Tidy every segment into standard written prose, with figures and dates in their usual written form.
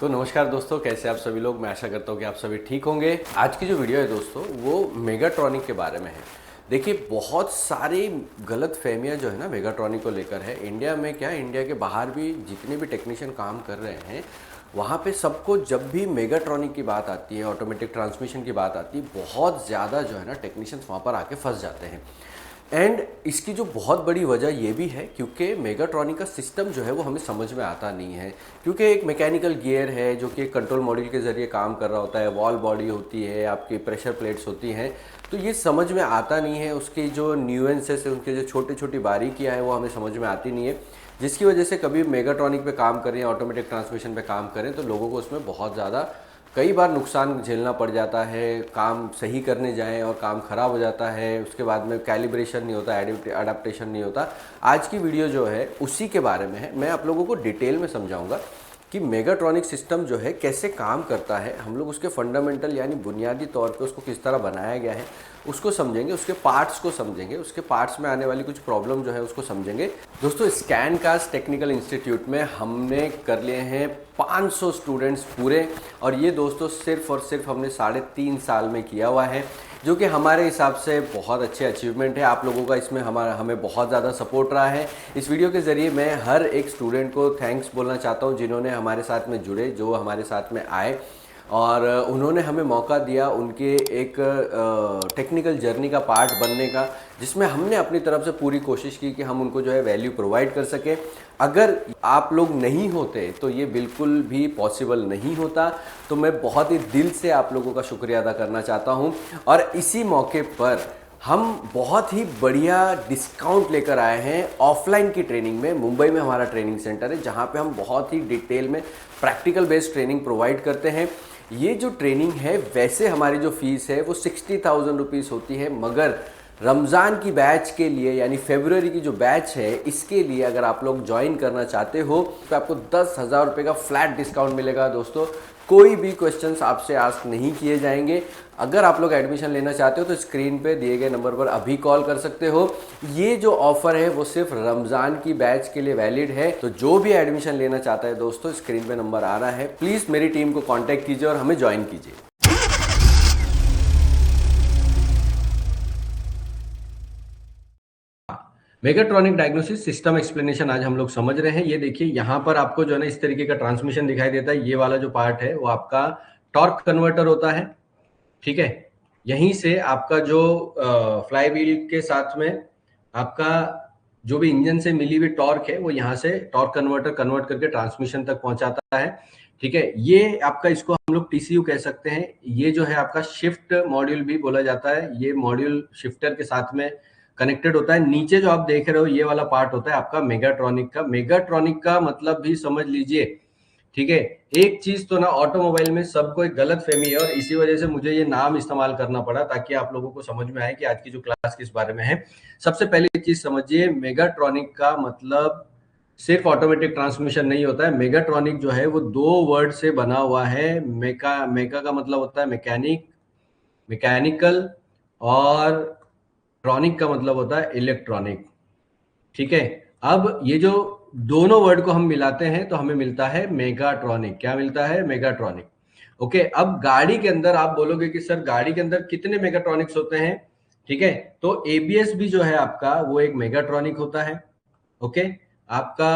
तो नमस्कार दोस्तों, कैसे आप सभी लोग। मैं आशा करता हूँ कि आप सभी ठीक होंगे। आज की जो वीडियो है दोस्तों वो मेगाट्रॉनिक के बारे में है। देखिए, बहुत सारी गलत फहमियाँ जो है ना मेगाट्रॉनिक को लेकर है। इंडिया में क्या, इंडिया के बाहर भी जितने भी टेक्नीशियन काम कर रहे हैं वहाँ पे सबको जब भी मेगाट्रॉनिक की बात आती है, ऑटोमेटिक ट्रांसमिशन की बात आती है, बहुत ज़्यादा जो है ना टेक्नीशियंस वहाँ पर आके फंस जाते हैं। एंड इसकी जो बहुत बड़ी वजह ये भी है क्योंकि मेगाट्रॉनिक का सिस्टम जो है वो हमें समझ में आता नहीं है। क्योंकि एक मैकेनिकल गियर है जो कि एक कंट्रोल मॉड्यूल के ज़रिए काम कर रहा होता है, वॉल बॉडी होती है, आपकी प्रेशर प्लेट्स होती हैं, तो ये समझ में आता नहीं है। उसकी जो न्यूएंसेस है, उनके जो छोटी छोटी बारीकियाँ हैं वो हमें समझ में आती नहीं है, जिसकी वजह से कभी मेगाट्रॉनिक पे काम करें, ऑटोमेटिक ट्रांसमिशन पे काम करें तो लोगों को उसमें बहुत ज़्यादा कई बार नुकसान झेलना पड़ जाता है। काम सही करने जाएं और काम ख़राब हो जाता है, उसके बाद में कैलिब्रेशन नहीं होता, अडेप्टेशन नहीं होता। आज की वीडियो जो है उसी के बारे में है। मैं आप लोगों को डिटेल में समझाऊंगा कि मेगाट्रॉनिक सिस्टम जो है कैसे काम करता है। हम लोग उसके फंडामेंटल यानी बुनियादी तौर पे उसको किस तरह बनाया गया है उसको समझेंगे, उसके पार्ट्स को समझेंगे, उसके पार्ट्स में आने वाली कुछ प्रॉब्लम जो है उसको समझेंगे। दोस्तों, स्कैनकास्ट टेक्निकल इंस्टीट्यूट में हमने कर लिए हैं 500 स्टूडेंट्स पूरे, और ये दोस्तों सिर्फ और सिर्फ हमने 3.5 साल में किया हुआ है, जो कि हमारे हिसाब से बहुत अच्छे अचीवमेंट है। आप लोगों का इसमें हमें बहुत ज़्यादा सपोर्ट रहा है। इस वीडियो के ज़रिए मैं हर एक स्टूडेंट को थैंक्स बोलना चाहता हूँ जिन्होंने हमारे साथ में जुड़े, जो हमारे साथ में आए और उन्होंने हमें मौका दिया उनके एक टेक्निकल जर्नी का पार्ट बनने का, जिसमें हमने अपनी तरफ से पूरी कोशिश की कि हम उनको जो है वैल्यू प्रोवाइड कर सके। अगर आप लोग नहीं होते तो ये बिल्कुल भी पॉसिबल नहीं होता। तो मैं बहुत ही दिल से आप लोगों का शुक्रिया अदा करना चाहता हूँ। और इसी मौके पर हम बहुत ही बढ़िया डिस्काउंट लेकर आए हैं ऑफलाइन की ट्रेनिंग में। मुंबई में हमारा ट्रेनिंग सेंटर है जहाँ पे हम बहुत ही डिटेल में प्रैक्टिकल बेस्ड ट्रेनिंग प्रोवाइड करते हैं। ये जो ट्रेनिंग है, वैसे हमारी जो फीस है वो 60,000 रुपीज़ होती है, मगर रमज़ान की बैच के लिए यानी फरवरी की जो बैच है इसके लिए अगर आप लोग ज्वाइन करना चाहते हो तो आपको 10,000 रुपये का फ्लैट डिस्काउंट मिलेगा। दोस्तों, कोई भी क्वेश्चंस आपसे आस्क नहीं किए जाएंगे। अगर आप लोग एडमिशन लेना चाहते हो तो स्क्रीन पे दिए गए नंबर पर अभी कॉल कर सकते हो। ये जो ऑफर है वो सिर्फ रमज़ान की बैच के लिए वैलिड है। तो जो भी एडमिशन लेना चाहता है दोस्तों, स्क्रीन पे नंबर आ रहा है, प्लीज़ मेरी टीम को कॉन्टैक्ट कीजिए और हमें ज्वाइन कीजिए। मेगाट्रॉनिक डायग्नोसिस सिस्टम एक्सप्लेनेशन आज हम लोग समझ रहे हैं। ये देखिए, यहाँ पर आपको जो है ना इस तरीके का ट्रांसमिशन दिखाई देता है। ये वाला जो पार्ट है वो आपका टॉर्क कन्वर्टर होता है, ठीक है। यहीं से आपका जो फ्लाई व्हील के साथ में आपका जो भी इंजन से मिली हुई टॉर्क है वो यहाँ से टॉर्क कन्वर्टर कन्वर्ट करके ट्रांसमिशन तक पहुंचाता है, ठीक है। ये आपका, इसको हम लोग टीसीयू कह सकते हैं। ये जो है आपका शिफ्ट मॉड्यूल भी बोला जाता है। ये मॉड्यूल शिफ्टर के साथ में कनेक्टेड होता है। नीचे जो आप देख रहे हो ये वाला पार्ट होता है आपका मेगाट्रॉनिक का। मेगाट्रॉनिक का मतलब भी समझ लीजिए, ठीक है। एक चीज तो ना ऑटोमोबाइल में सबको एक गलत फहमी है और इसी वजह से मुझे ये नाम इस्तेमाल करना पड़ा ताकि आप लोगों को समझ में आए कि आज की जो क्लास किस बारे में है। सबसे पहले चीज समझिए, मेगाट्रॉनिक का मतलब सिर्फ ऑटोमेटिक ट्रांसमिशन नहीं होता है। मेगाट्रॉनिक जो है वो 2 वर्ड से बना हुआ है। मेगा का मतलब होता है मैकेनिक, मैकेनिकल, और ट्रॉनिक का मतलब होता है इलेक्ट्रॉनिक, ठीक है। अब ये जो दोनों वर्ड को हम मिलाते हैं तो हमें मिलता है मेगाट्रॉनिक। क्या मिलता है? मेगाट्रॉनिक। ओके, अब गाड़ी के अंदर आप बोलोगे कि सर गाड़ी के अंदर कितने मेगाट्रॉनिक्स होते हैं, ठीक है। तो एबीएस भी जो है आपका वो एक मेगाट्रॉनिक होता है, ओके। आपका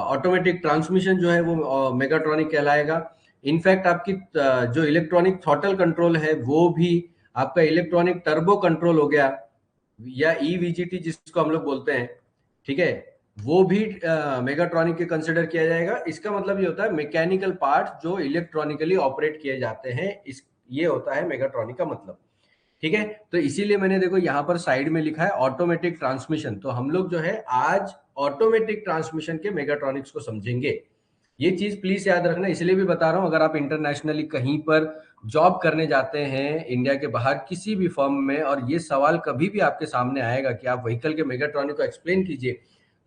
ऑटोमेटिक ट्रांसमिशन जो है वो मेगाट्रॉनिक कहलाएगा। इनफैक्ट आपकी जो इलेक्ट्रॉनिक थ्रॉटल कंट्रोल है वो भी आपका इलेक्ट्रॉनिक टर्बो कंट्रोल हो गया, या ईवीजीटी जिसको हम लोग बोलते हैं, ठीक है। वो भी मेगाट्रॉनिक के कंसिडर किया जाएगा। इसका मतलब ये होता है मैकेनिकल पार्ट जो इलेक्ट्रॉनिकली ऑपरेट किए जाते हैं, इस ये होता है मेगाट्रॉनिक का मतलब, ठीक है। तो इसीलिए मैंने देखो यहाँ पर साइड में लिखा है ऑटोमेटिक ट्रांसमिशन। तो हम लोग जो है आज ऑटोमेटिक ट्रांसमिशन के मेगाट्रॉनिक्स को समझेंगे। ये चीज प्लीज याद रखना, इसलिए भी बता रहा हूं, अगर आप इंटरनेशनली कहीं पर जॉब करने जाते हैं इंडिया के बाहर किसी भी फर्म में, और ये सवाल कभी भी आपके सामने आएगा कि आप व्हीकल के मेगाट्रॉनिक को एक्सप्लेन कीजिए,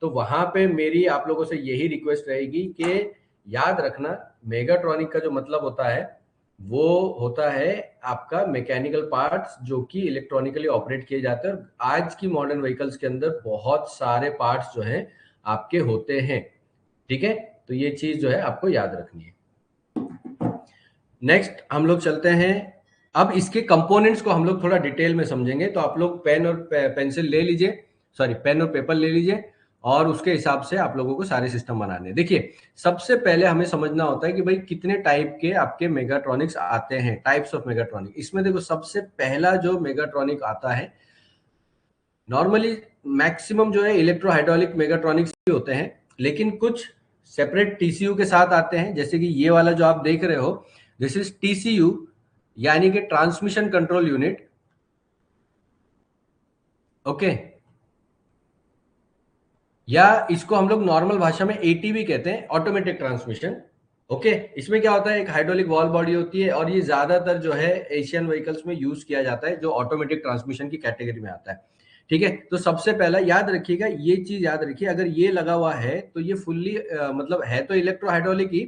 तो वहां पे मेरी आप लोगों से यही रिक्वेस्ट रहेगी कि याद रखना मेगाट्रॉनिक का जो मतलब होता है वो होता है आपका मैकेनिकल पार्ट्स जो कि इलेक्ट्रॉनिकली ऑपरेट किए जाते हैं। और आज की मॉडर्न व्हीकल्स के अंदर बहुत सारे पार्ट्स जो हैं आपके होते हैं, ठीक है। तो ये चीज जो है आपको याद रखनी है। नेक्स्ट हम लोग चलते हैं, अब इसके कंपोनेंट्स को हम लोग थोड़ा डिटेल में समझेंगे। तो आप लोग पेन और पेंसिल ले लीजिए, सॉरी पेन और पेपर ले लीजिए, और उसके हिसाब से आप लोगों को सारे सिस्टम बनाने हैं। देखिए, सबसे पहले हमें समझना होता है कि भाई कितने टाइप के आपके मेगाट्रॉनिक्स आते हैं, टाइप्स ऑफ मेगाट्रॉनिक। इसमें देखो, सबसे पहला जो मेगाट्रॉनिक आता है, नॉर्मली मैक्सिमम जो है इलेक्ट्रो हाइड्रोलिक मेगाट्रॉनिक्स ही होते हैं, लेकिन कुछ सेपरेट टीसीयू के साथ आते हैं। जैसे कि ये वाला जो आप देख रहे हो, दिस इज टीसीयू, यानी कि ट्रांसमिशन कंट्रोल यूनिट। ओके, या इसको हम लोग नॉर्मल भाषा में एटीवी कहते हैं, ऑटोमेटिक ट्रांसमिशन। ओके, इसमें क्या होता है, एक हाइड्रोलिक वॉल बॉडी होती है, और ये ज्यादातर जो है एशियन व्हीकल्स में यूज किया जाता है, जो ऑटोमेटिक ट्रांसमिशन की कैटेगरी में आता है। ठीक है, तो सबसे पहला याद रखिएगा, ये चीज याद रखिए, अगर ये लगा हुआ है तो ये फुल्ली मतलब है तो इलेक्ट्रो हाइड्रोलिक ही,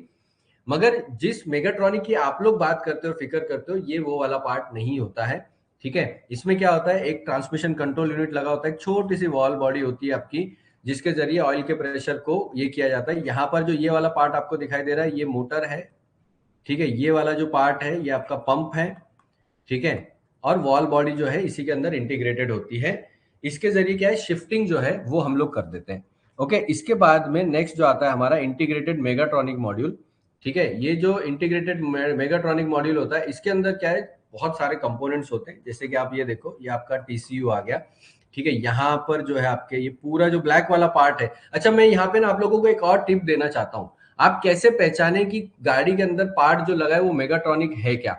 मगर जिस मेगाट्रॉनिक की आप लोग बात करते हो, फिक्र करते हो, ये वो वाला पार्ट नहीं होता है। ठीक है, इसमें क्या होता है, एक ट्रांसमिशन कंट्रोल यूनिट लगा होता है, एक छोटी सी वॉल बॉडी होती है आपकी, जिसके जरिए ऑयल के प्रेशर को ये किया जाता है। यहाँ पर जो ये वाला पार्ट आपको दिखाई दे रहा है, ये मोटर है। ठीक है, ये वाला जो पार्ट है ये आपका पंप है। ठीक है, और वॉल बॉडी जो है इसी के अंदर इंटीग्रेटेड होती है। इसके जरिए क्या है, शिफ्टिंग जो है वो हम लोग कर देते हैं। ओके, इसके बाद में नेक्स्ट जो आता है हमारा इंटीग्रेटेड मेगाट्रॉनिक मॉड्यूल। ठीक है, ये जो इंटीग्रेटेड मेगाट्रॉनिक मॉड्यूल होता है, इसके अंदर क्या है, बहुत सारे कंपोनेंट्स होते हैं। जैसे कि आप ये देखो, ये आपका टीसीयू आ गया। ठीक है, यहाँ पर जो है आपके ये पूरा जो ब्लैक वाला पार्ट है। अच्छा, मैं यहाँ पे ना आप लोगों को एक और टिप देना चाहता हूँ, आप कैसे पहचाने कि गाड़ी के अंदर पार्ट जो लगा है वो मेगाट्रॉनिक है क्या।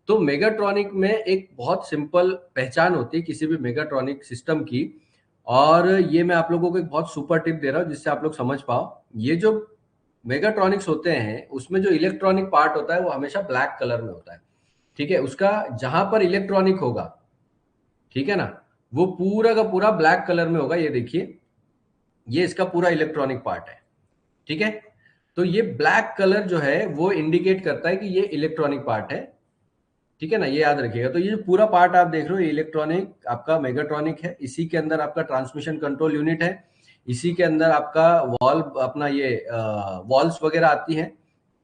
तो मेगाट्रॉनिक में एक बहुत सिंपल पहचान होती है किसी भी मेगाट्रॉनिक सिस्टम की, और ये मैं आप लोगों को एक बहुत सुपर टिप दे रहा हूँ जिससे आप लोग समझ पाओ। ये जो मेगाट्रॉनिक्स होते हैं उसमें जो इलेक्ट्रॉनिक पार्ट होता है वो हमेशा ब्लैक कलर में होता है। ठीक है, उसका जहां पर इलेक्ट्रॉनिक होगा, ठीक है ना, वो पूरा का पूरा ब्लैक कलर में होगा। ये देखिए, ये इसका पूरा इलेक्ट्रॉनिक पार्ट है। ठीक है, तो ये ब्लैक कलर जो है वो इंडिकेट करता है कि ये इलेक्ट्रॉनिक पार्ट है। ठीक है ना, ये याद रखिएगा। तो ये जो पूरा पार्ट आप देख रहे हो, ये इलेक्ट्रॉनिक आपका मेगाट्रॉनिक है। इसी के अंदर आपका ट्रांसमिशन कंट्रोल यूनिट है, इसी के अंदर आपका वॉल अपना ये वॉल्स वगैरह आती हैं।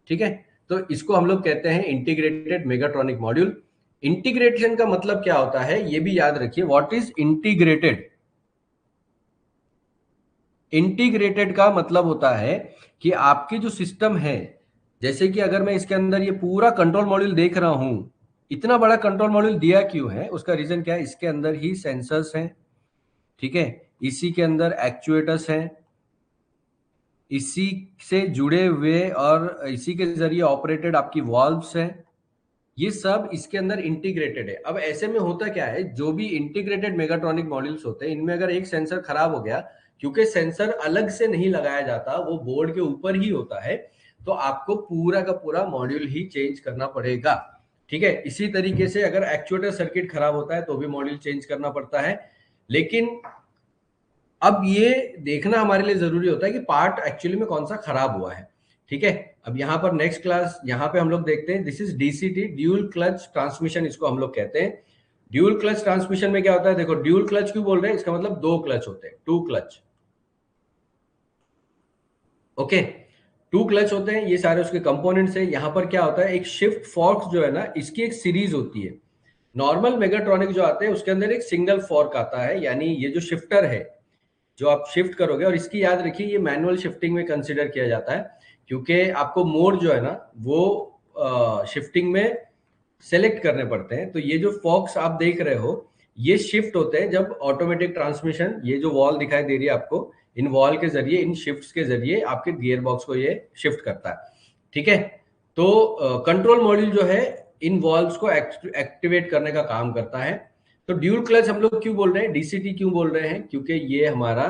ठीक है, तो इसको हम लोग कहते हैं इंटीग्रेटेड मेगाट्रॉनिक मॉड्यूल। इंटीग्रेशन का मतलब क्या होता है, ये भी याद रखिए। What is integrated? इंटीग्रेटेड का मतलब होता है कि आपकी जो सिस्टम है, जैसे कि अगर मैं इसके अंदर ये पूरा कंट्रोल मॉड्यूल देख रहा हूं, इतना बड़ा कंट्रोल मॉड्यूल दिया क्यों है, उसका रीजन क्या है, इसके अंदर ही सेंसर्स हैं। ठीक है, इसी के अंदर एक्चुएटर्स हैं, इसी से जुड़े हुए और इसी के जरिए ऑपरेटेड आपकी वॉल्व्स हैं। ये सब इसके अंदर इंटीग्रेटेड है। अब ऐसे में होता क्या है, जो भी इंटीग्रेटेड मेगाट्रॉनिक मॉड्यूल्स होते हैं, इनमें अगर एक सेंसर खराब हो गया, क्योंकि सेंसर अलग से नहीं लगाया जाता, वो बोर्ड के ऊपर ही होता है, तो आपको पूरा का पूरा मॉड्यूल ही चेंज करना पड़ेगा। ठीक है, इसी तरीके से अगर एक्चुएटर सर्किट खराब होता है तो भी मॉड्यूल चेंज करना पड़ता है। लेकिन अब ये देखना हमारे लिए जरूरी होता है कि पार्ट एक्चुअली में कौन सा खराब हुआ है। ठीक है, अब यहाँ पर नेक्स्ट क्लास, यहाँ पे हम लोग देखते हैं, this is DCT, dual clutch transmission इसको हम लोग कहते हैं। ड्यूल क्लच ट्रांसमिशन में क्या होता है, देखो ड्यूल क्लच क्यों बोल रहे हैं, इसका मतलब दो क्लच होते हैं, two clutch. Okay, two clutch होते हैं, ये सारे उसके कंपोनेंट्स हैं। यहाँ पर क्या होता है, एक शिफ्ट फॉर्क जो है ना, इसकी एक सीरीज होती है। नॉर्मल मेगाट्रॉनिक जो आते हैं उसके अंदर एक सिंगल फॉर्क आता है, यानी ये जो शिफ्टर है जो आप शिफ्ट करोगे, और इसकी याद रखिए ये मैनुअल शिफ्टिंग में कंसीडर किया जाता है, क्योंकि आपको मोड जो है ना वो शिफ्टिंग में सेलेक्ट करने पड़ते हैं। तो ये जो फॉक्स आप देख रहे हो, ये शिफ्ट होते हैं जब ऑटोमेटिक ट्रांसमिशन, ये जो वॉल दिखाई दे रही है आपको, इन वॉल के जरिए, इन शिफ्ट्स के जरिए आपके गियर बॉक्स को ये शिफ्ट करता है। ठीक है, तो कंट्रोल मॉड्यूल जो है इन वॉल्व्स को एक्टिवेट करने का काम करता है। तो ड्यूल क्लच हम लोग क्यों बोल रहे हैं, डीसीटी क्यों बोल रहे हैं, क्योंकि ये हमारा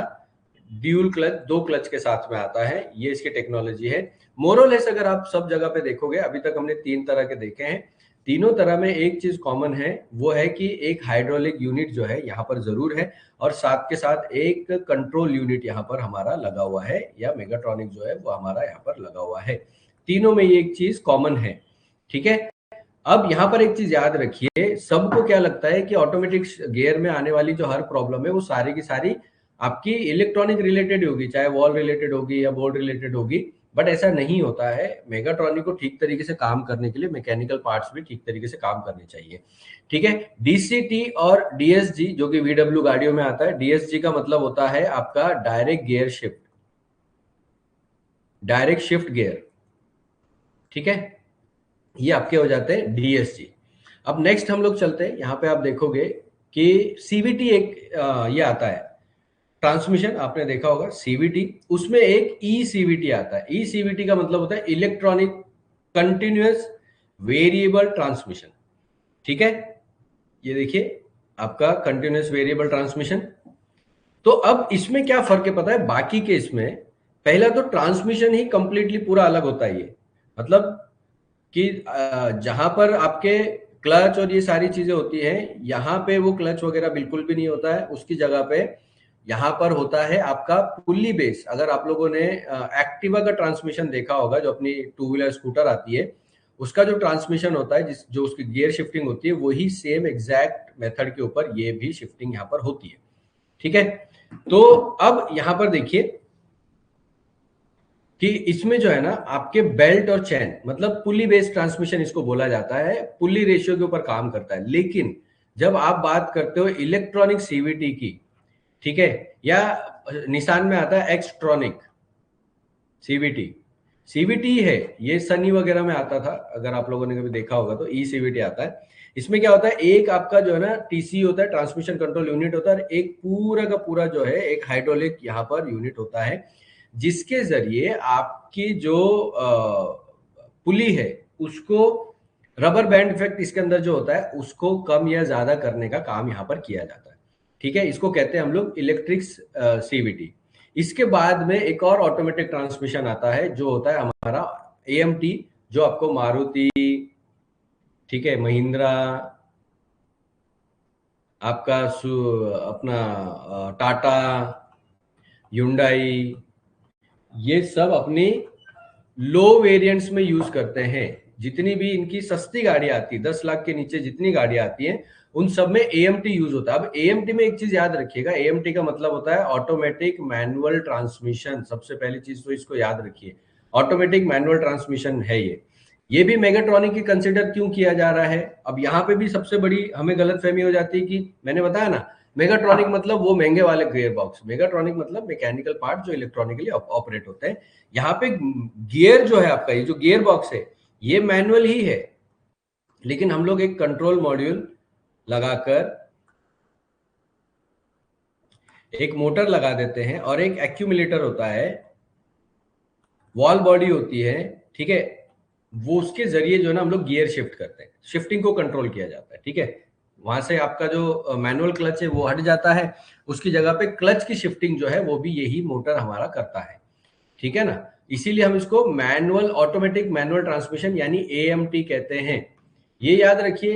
ड्यूल क्लच, दो क्लच के साथ में आता है, ये इसकी टेक्नोलॉजी है। मोरलेस अगर आप सब जगह पे देखोगे, अभी तक हमने तीन तरह के देखे हैं, तीनों तरह में एक चीज कॉमन है, वो है कि एक हाइड्रोलिक यूनिट जो है यहाँ पर जरूर है, और साथ के साथ एक कंट्रोल यूनिट यहाँ पर हमारा लगा हुआ है, या मेगाट्रॉनिक जो है वो हमारा यहाँ पर लगा हुआ है। तीनों में ये एक चीज कॉमन है। ठीक है, अब यहाँ पर एक चीज याद रखिए, सबको क्या लगता है कि ऑटोमेटिक गियर में आने वाली जो हर प्रॉब्लम है वो सारी की सारी आपकी इलेक्ट्रॉनिक रिलेटेड होगी, चाहे वॉल रिलेटेड होगी या बोर्ड रिलेटेड होगी। बट ऐसा नहीं होता है। मेगाट्रॉनिक को ठीक तरीके से काम करने के लिए मैकेनिकल पार्ट्स भी ठीक तरीके से काम करने चाहिए। ठीक है। डीसीटी और डीएसजी जो कि वीडब्ल्यू गाड़ियों में आता है, डीएसजी का मतलब होता है आपका direct gear shift, direct shift gear. ठीक है, ये आपके हो जाते हैं डीएसजी। अब नेक्स्ट हम लोग चलते हैं, यहां पे आप देखोगे कि सीवीटी एक ये आता है ट्रांसमिशन, आपने देखा होगा सीवीटी, उसमें एक ई सीवीटी आता है। ई सीवीटी का मतलब होता है इलेक्ट्रॉनिक कंटिन्यूअस वेरिएबल ट्रांसमिशन। ठीक है, ये देखिए आपका कंटिन्यूअस वेरिएबल ट्रांसमिशन। तो अब इसमें क्या फर्क है पता है बाकी के इसमें? पहला तो ट्रांसमिशन ही कंप्लीटली पूरा अलग होता है ये, मतलब कि जहां पर आपके क्लच और ये सारी चीजें होती हैं, यहाँ पे वो क्लच वगैरह बिल्कुल भी नहीं होता है। उसकी जगह पे यहाँ पर होता है आपका पुल्ली बेस। अगर आप लोगों ने एक्टिवा का ट्रांसमिशन देखा होगा, जो अपनी टू व्हीलर स्कूटर आती है, उसका जो ट्रांसमिशन होता है, जो उसकी गियर शिफ्टिंग होती है, वही सेम एग्जैक्ट मेथड के ऊपर ये भी शिफ्टिंग यहाँ पर होती है। ठीक है, तो अब यहां पर देखिए कि इसमें जो है ना आपके बेल्ट और चैन, मतलब पुली बेस्ड ट्रांसमिशन इसको बोला जाता है, पुली रेशियो के ऊपर काम करता है। लेकिन जब आप बात करते हो इलेक्ट्रॉनिक सीवीटी की, ठीक है, या निशान में आता है एक्सट्रॉनिक सीवीटी, सीवीटी है ये सनी वगैरह में आता था, अगर आप लोगों ने कभी देखा होगा तो ई सीवीटी आता है। इसमें क्या होता है, एक आपका जो है ना टीसी होता है, ट्रांसमिशन कंट्रोल यूनिट होता है, एक पूरा का पूरा जो है एक हाइड्रोलिक यहाँ पर यूनिट होता है, जिसके जरिए आपकी जो पुली है उसको, रबर बैंड इफेक्ट इसके अंदर जो होता है उसको कम या ज्यादा करने का काम यहाँ पर किया जाता है। ठीक है, इसको कहते हैं हम लोग इलेक्ट्रिक सीवीटी। इसके बाद में एक और ऑटोमेटिक ट्रांसमिशन आता है जो होता है हमारा एएमटी, जो आपको मारुति, ठीक है, महिंद्रा, आपका अपना टाटा, युंडाई, ये सब अपनी लो वेरिएंट्स में यूज करते हैं। जितनी भी इनकी सस्ती गाड़ी आती है, 10 लाख के नीचे जितनी गाड़ी आती हैं, उन सब में एएमटी यूज होता है। अब एएमटी में एक चीज याद रखिएगा, एएमटी का मतलब होता है ऑटोमेटिक मैनुअल ट्रांसमिशन। सबसे पहली चीज तो इसको याद रखिए, ऑटोमेटिक मैनुअल ट्रांसमिशन है ये भी मेगाट्रॉनिक की कंसिडर क्यों किया जा रहा है। अब यहाँ पे भी सबसे बड़ी हमें गलतफहमी हो जाती है कि मैंने बताया ना, मेगाट्रॉनिक मतलब वो महंगे वाले गियर बॉक्स, मेगाट्रॉनिक मतलब मैकेनिकल पार्ट जो इलेक्ट्रॉनिकली ऑपरेट होते हैं। यहाँ पे गियर जो है आपका, ये जो गियर बॉक्स है ये मैनुअल ही है, लेकिन हम लोग एक कंट्रोल मॉड्यूल लगाकर एक मोटर लगा देते हैं और एक एक्यूमुलेटर होता है, वॉल बॉडी होती है, ठीक है, वो उसके जरिए जो है ना हम लोग गियर शिफ्ट करते हैं, शिफ्टिंग को कंट्रोल किया जाता है। ठीक है, वहां से आपका जो मैनुअल क्लच है वो हट जाता है, उसकी जगह पे क्लच की शिफ्टिंग जो है वो भी यही मोटर हमारा करता है। ठीक है ना, इसीलिए हम इसको मैनुअल, ऑटोमेटिक मैनुअल ट्रांसमिशन यानी एएमटी कहते हैं। ये याद रखिए।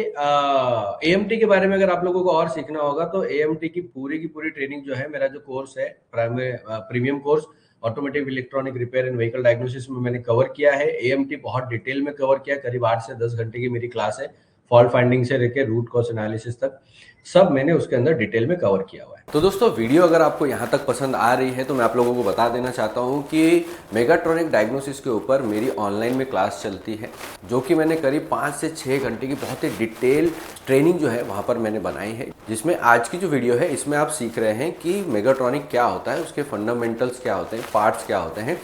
एएमटी के बारे में अगर आप लोगों को और सीखना होगा तो एएमटी की पूरी ट्रेनिंग जो है, मेरा जो कोर्स है premium course automotive electronic repair and vehicle diagnosis में मैंने कवर किया है। एएमटी बहुत डिटेल में कवर किया है, करीब 8 से 10 घंटे की मेरी क्लास है। फॉल्ट फाइंडिंग से लेकर रूट कॉज एनालिसिस तक सब मैंने उसके अंदर डिटेल में कवर किया हुआ है। तो दोस्तों, वीडियो अगर आपको यहाँ तक पसंद आ रही है तो मैं आप लोगों को बता देना चाहता हूँ कि मेगाट्रॉनिक डायग्नोसिस के ऊपर मेरी ऑनलाइन में क्लास चलती है, जो कि मैंने करीब 5 से 6 घंटे की बहुत ही डिटेल ट्रेनिंग जो है वहाँ पर मैंने बनाई है, जिसमें आज की जो वीडियो है इसमें आप सीख रहे हैं कि मेगाट्रॉनिक क्या होता है, उसके फंडामेंटल्स क्या होते हैं, पार्ट्स क्या होते हैं।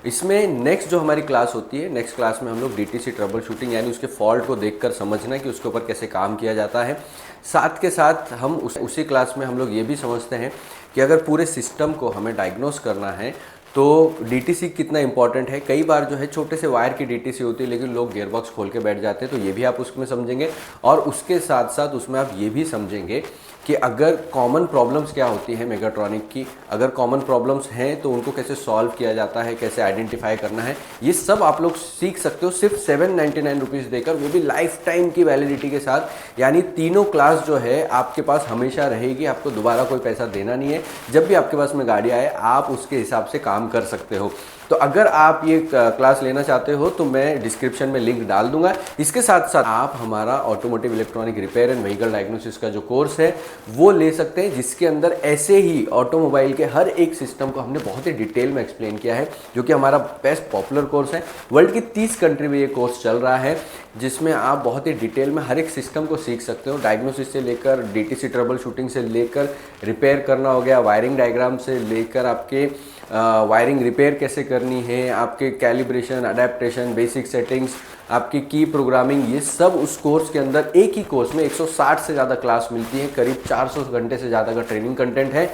इसमें नेक्स्ट जो हमारी क्लास होती है, नेक्स्ट क्लास में हम लोग डीटीसी ट्रबल शूटिंग यानी उसके फॉल्ट को देखकर समझना कि उसके ऊपर कैसे काम किया जाता है। साथ के साथ हम उसी क्लास में हम लोग ये भी समझते हैं कि अगर पूरे सिस्टम को हमें डायग्नोस करना है तो डीटीसी कितना इंपॉर्टेंट है। कई बार जो है छोटे से वायर की डीटीसी होती है, लेकिन लोग गियरबॉक्स खोल के बैठ जाते हैं, तो ये भी आप उसमें समझेंगे। और उसके साथ साथ उसमें आप ये भी समझेंगे कि अगर कॉमन प्रॉब्लम्स क्या होती है मेगाट्रॉनिक की, अगर कॉमन प्रॉब्लम्स हैं तो उनको कैसे सॉल्व किया जाता है, कैसे आइडेंटिफाई करना है, ये सब आप लोग सीख सकते हो सिर्फ 799 रुपीज़ देकर, वो भी लाइफ टाइम की वैलिडिटी के साथ। यानी तीनों क्लास जो है आपके पास हमेशा रहेगी, आपको दोबारा कोई पैसा देना नहीं है। जब भी आपके पास में गाड़ी आए आप उसके हिसाब से काम कर सकते हो। तो अगर आप ये क्लास लेना चाहते हो तो मैं डिस्क्रिप्शन में लिंक डाल दूंगा। इसके साथ साथ आप हमारा automotive electronic repair and vehicle diagnosis का जो कोर्स है वो ले सकते हैं, जिसके अंदर ऐसे ही ऑटोमोबाइल के हर एक सिस्टम को हमने बहुत ही डिटेल में एक्सप्लेन किया है, जो कि हमारा बेस्ट पॉपुलर कोर्स है। वर्ल्ड की 30 कंट्री में ये कोर्स चल रहा है, जिसमें आप बहुत ही डिटेल में हर एक सिस्टम को सीख सकते हो। डायग्नोसिस से लेकर डीटीसी ट्रबल शूटिंग से लेकर रिपेयर करना हो गया, वायरिंग डायग्राम से लेकर आपके वायरिंग रिपेयर कैसे करनी है, आपके कैलिब्रेशन, अडेप्टेशन, बेसिक सेटिंग्स, आपकी की प्रोग्रामिंग, ये सब उस कोर्स के अंदर एक ही कोर्स में 160 से ज़्यादा क्लास मिलती है। करीब 400 घंटे से ज़्यादा का ट्रेनिंग कंटेंट है।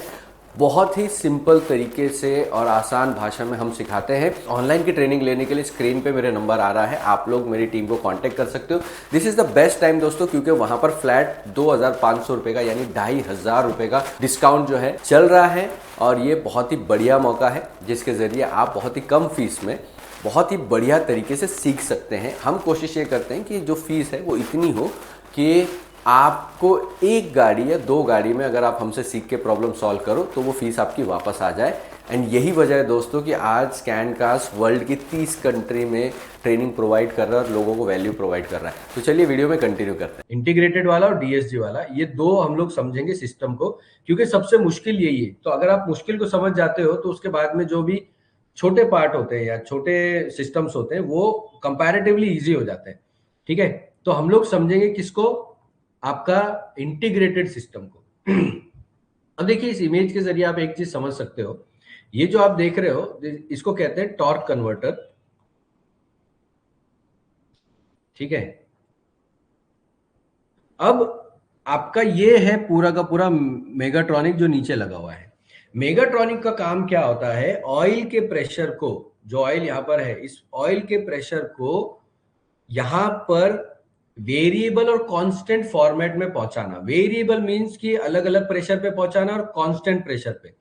बहुत ही सिंपल तरीके से और आसान भाषा में हम सिखाते हैं। ऑनलाइन की ट्रेनिंग लेने के लिए स्क्रीन पे मेरे नंबर आ रहा है, आप लोग मेरी टीम को कांटेक्ट कर सकते हो। This is the best time दोस्तों, क्योंकि वहाँ पर फ्लैट 2500 रुपये का यानी 2500 रुपये का डिस्काउंट जो है चल रहा है, और ये बहुत ही बढ़िया मौका है जिसके ज़रिए आप बहुत ही कम फीस में बहुत ही बढ़िया तरीके से सीख सकते हैं। हम कोशिश ये करते हैं कि जो फीस है वो इतनी हो कि आपको एक गाड़ी या 2 गाड़ी में अगर आप हमसे सीख के प्रॉब्लम सॉल्व करो तो वो फीस आपकी वापस आ जाए। एंड यही वजह है दोस्तों कि आज स्कैनकास्ट वर्ल्ड की 30 कंट्री में ट्रेनिंग प्रोवाइड कर रहा है और लोगों को वैल्यू प्रोवाइड कर रहा है। तो चलिए वीडियो में कंटिन्यू करते हैं। इंटीग्रेटेड वाला और डीएसजी वाला, ये 2 हम लोग समझेंगे सिस्टम को, क्योंकि सबसे मुश्किल यही है। तो अगर आप मुश्किल को समझ जाते हो तो उसके बाद में जो भी छोटे पार्ट होते हैं या छोटे सिस्टम्स होते हैं वो कंपैरेटिवली ईजी हो जाते हैं। ठीक है, तो हम लोग समझेंगे किसको, आपका इंटीग्रेटेड सिस्टम को। अब देखिए, इस इमेज के जरिए आप एक चीज समझ सकते हो। ये जो आप देख रहे हो इसको कहते हैं टॉर्क कन्वर्टर। ठीक है, अब आपका ये है पूरा का पूरा मेगाट्रॉनिक जो नीचे लगा हुआ है। मेगाट्रॉनिक का काम क्या होता है, ऑयल के प्रेशर को, जो ऑयल यहां पर है, इस ऑयल के प्रेशर को यहां पर वेरिएबल और कांस्टेंट फॉर्मेट में पहुंचाना। वेरिएबल मींस कि अलग अलग प्रेशर पे पहुंचाना, और कांस्टेंट प्रेशर पे।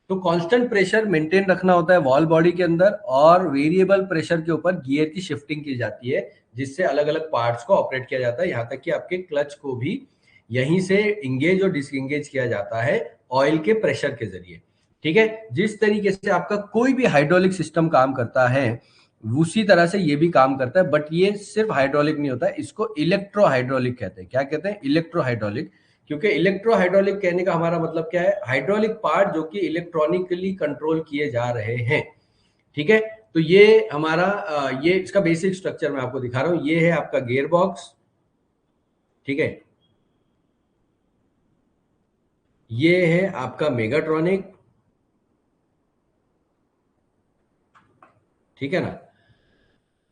तो कांस्टेंट प्रेशर मेंटेन रखना होता है वॉल बॉडी के अंदर, और वेरिएबल प्रेशर के ऊपर गियर की शिफ्टिंग की जाती है, जिससे अलग अलग पार्ट्स को ऑपरेट किया जाता है, यहां तक कि आपके क्लच को भी यहीं से इंगेज और डिसएंगेज किया जाता है ऑयल के प्रेशर के जरिए। ठीक है, जिस तरीके से आपका कोई भी हाइड्रोलिक सिस्टम काम करता है उसी तरह से ये भी काम करता है, बट ये सिर्फ हाइड्रोलिक नहीं होता है, इसको इलेक्ट्रो हाइड्रोलिक कहते हैं। क्या कहते हैं? Electro hydraulic. क्योंकि इलेक्ट्रो हाइड्रोलिक कहने का हमारा मतलब क्या है, हाइड्रोलिक पार्ट जो कि इलेक्ट्रॉनिकली कंट्रोल किए जा रहे हैं। ठीक है, तो ये हमारा ये इसका बेसिक स्ट्रक्चर मैं आपको दिखा रहा हूं। ये है आपका गियर बॉक्स। ठीक है, ये है आपका मेगाट्रॉनिक। ठीक है ना,